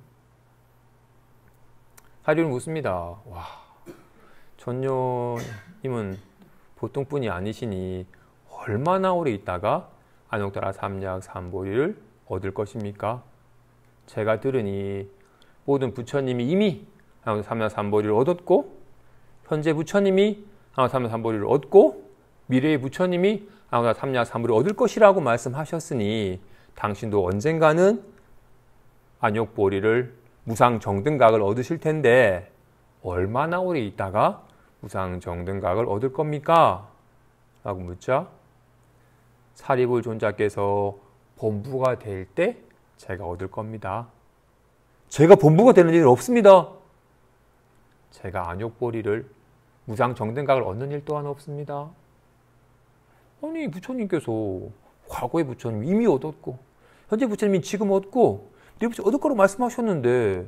사리부는 묻습니다. 와, 천녀님은 보통 분이 아니시니 얼마나 오래 있다가 안욕따라 삼약 삼보리를 얻을 것입니까? 제가 들으니 모든 부처님이 이미 안욕따라 삼약 삼보리를 얻었고 현재 부처님이 안욕따라 삼약 삼보리를 얻고 미래의 부처님이 안욕따라 삼약 삼보리를 얻을 것이라고 말씀하셨으니 당신도 언젠가는 안욕보리를 무상정등각을 얻으실 텐데 얼마나 오래 있다가 무상정등각을 얻을 겁니까? 라고 묻자 사리불 존자께서 본부가 될 때 제가 얻을 겁니다. 제가 본부가 되는 일 없습니다. 제가 안욕보리를 무상정등각을 얻는 일 또한 없습니다. 아니 부처님께서 과거의 부처님 이미 얻었고 현재 부처님이 지금 얻고 미래 부처님 얻을 거라고 말씀하셨는데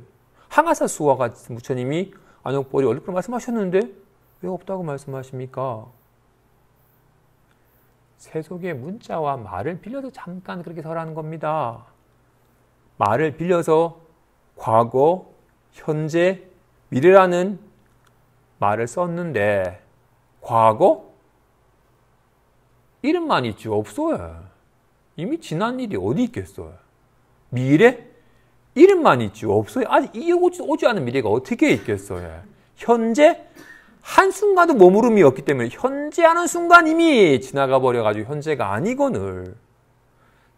항아사 수와 같은 부처님이 안욕보리 얻을 거라고 말씀하셨는데 왜 없다고 말씀하십니까? 세속의 문자와 말을 빌려서 잠깐 그렇게 설하는 겁니다. 말을 빌려서 과거, 현재, 미래라는 말을 썼는데 과거? 이름만 있지 없어요. 이미 지난 일이 어디 있겠어요. 미래? 이름만 있지 없어요. 아직 오지 않은 미래가 어떻게 있겠어요. 현재? 한순간도 머무름이 없기 때문에 현재 하는 순간 이미 지나가 버려가지고 현재가 아니거늘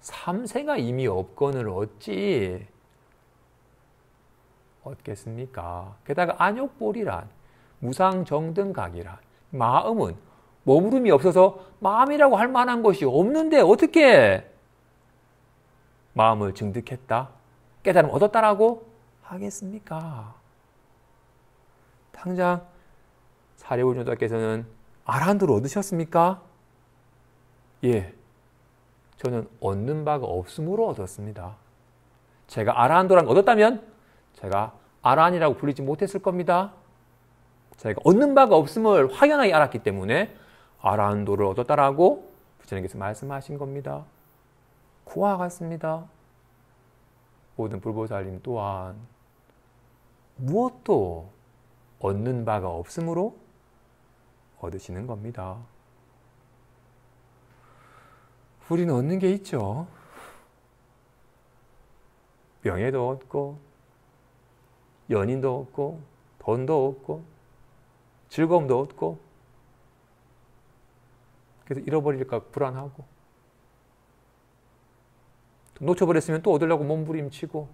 3세가 이미 없거늘 어찌 얻겠습니까? 게다가 안욕보리란 무상정등각이란 마음은 머무름이 없어서 마음이라고 할 만한 것이 없는데 어떻게 마음을 증득했다? 깨달음 얻었다라고 하겠습니까? 당장 사리불 존자께서는 아라한도를 얻으셨습니까? 예, 저는 얻는 바가 없으므로 얻었습니다. 제가 아라한도란 얻었다면 제가 아라한이라고 불리지 못했을 겁니다. 제가 얻는 바가 없음을 확연하게 알았기 때문에 아라한도를 얻었다라고 부처님께서 말씀하신 겁니다. 그와 같습니다. 모든 불보살님 또한 무엇도 얻는 바가 없으므로 얻으시는 겁니다. 우리는 얻는 게 있죠. 명예도 얻고 연인도 얻고 돈도 얻고 즐거움도 얻고 그래서 잃어버릴까 불안하고 놓쳐버렸으면 또 얻으려고 몸부림치고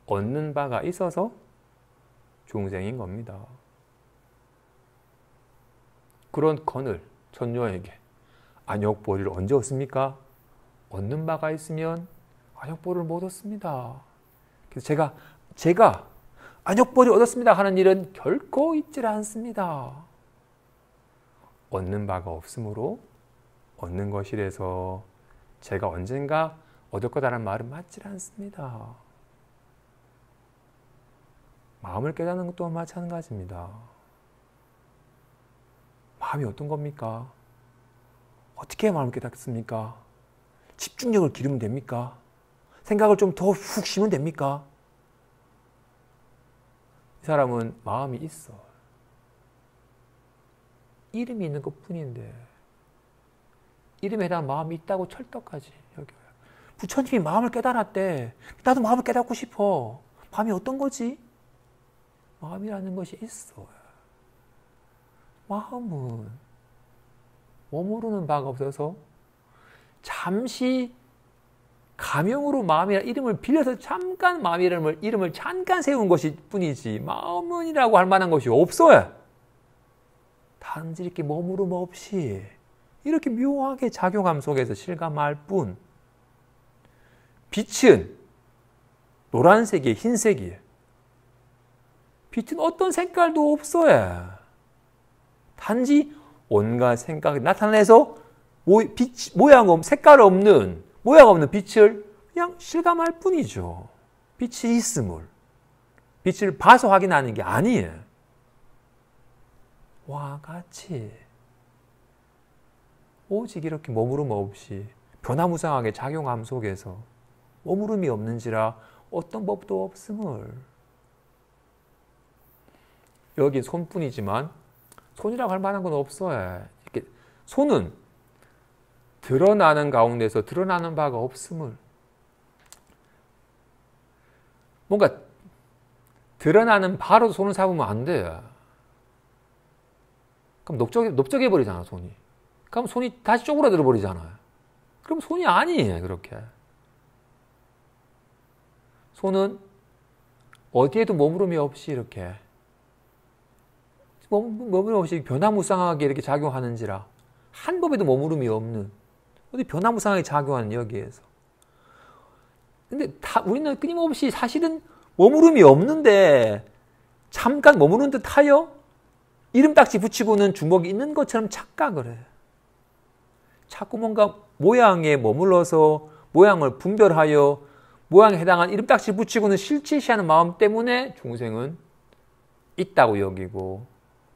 얻는 바가 있어서 중생인 겁니다. 그런 건을 천녀에게 안욕보리를 언제 얻습니까? 얻는 바가 있으면 안욕보리를 못 얻습니다. 그래서 제가 안욕보리를 얻었습니다 하는 일은 결코 있질 않습니다. 얻는 바가 없으므로 얻는 것이라서 제가 언젠가 얻을 거다라는 말은 맞질 않습니다. 마음을 깨닫는 것도 마찬가지입니다. 마음이 어떤 겁니까? 어떻게 해야 마음을 깨닫습니까? 집중력을 기르면 됩니까? 생각을 좀 더 훅 쉬면 됩니까? 이 사람은 마음이 있어. 이름이 있는 것 뿐인데 이름에 대한 마음이 있다고 철떡하지. 여기 부처님이 마음을 깨달았대. 나도 마음을 깨닫고 싶어. 마음이 어떤 거지? 마음이라는 것이 있어. 마음은 머무르는 바가 없어서 잠시 가명으로 마음이라 이름을 빌려서 잠깐 마음 이름을 잠깐 세운 것이 뿐이지 마음은이라고 할 만한 것이 없어요. 단지 이렇게 머무름 없이 이렇게 묘하게 작용함 속에서 실감할 뿐. 빛은 노란색이에요, 흰색이에요. 빛은 어떤 색깔도 없어요. 단지 온갖 생각이 나타내서 색깔 없는, 모양 없는 빛을 그냥 실감할 뿐이죠. 빛이 있음을. 빛을 봐서 확인하는 게 아니에요. 와 같이 오직 이렇게 머무름 없이 변화무쌍하게 작용함 속에서 머무름이 없는지라 어떤 법도 없음을 여기 손뿐이지만 손이라고 할 만한 건 없어요. 이렇게 손은 드러나는 가운데서 드러나는 바가 없음을, 뭔가 드러나는 바로 손을 잡으면 안 돼. 그럼 넓적해 버리잖아, 손이. 그럼 손이 다시 쪼그라들어 버리잖아요. 그럼 손이 아니에요, 그렇게. 손은 어디에도 머무름이 없이 이렇게 머무름 없이 변화무쌍하게 이렇게 작용하는지라, 한 법에도 머무름이 없는, 어디 변화무쌍하게 작용하는 여기에서. 근데 우리는 끊임없이 사실은 머무름이 없는데 잠깐 머무는 듯 하여 이름딱지 붙이고는 주먹이 있는 것처럼 착각을 해요. 자꾸 뭔가 모양에 머물러서 모양을 분별하여 모양에 해당한 이름딱지 붙이고는 실체시하는 마음 때문에 중생은 있다고 여기고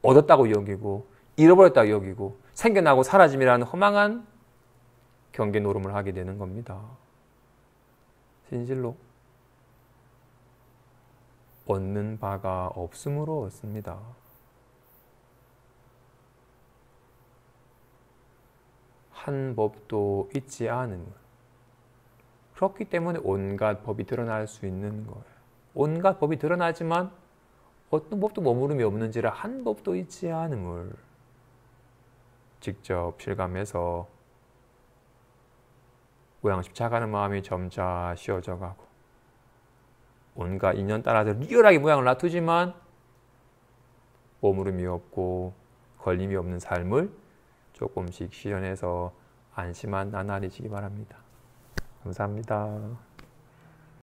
얻었다고 여기고 잃어버렸다고 여기고 생겨나고 사라짐이라는 허망한 경계 노름을 하게 되는 겁니다. 진실로 얻는 바가 없음으로 얻습니다. 한 법도 있지 않음을. 그렇기 때문에 온갖 법이 드러날 수 있는 거예요. 온갖 법이 드러나지만 어떤 법도 머무름이 없는지라 한 법도 있지 않음을 직접 실감해서 모양 집착하는 마음이 점차 쉬어져 가고, 온갖 인연 따라서 리얼하게 모양을 놔두지만 머무름이 없고 걸림이 없는 삶을 조금씩 실현해서 안심한 나날이시기 바랍니다. 감사합니다.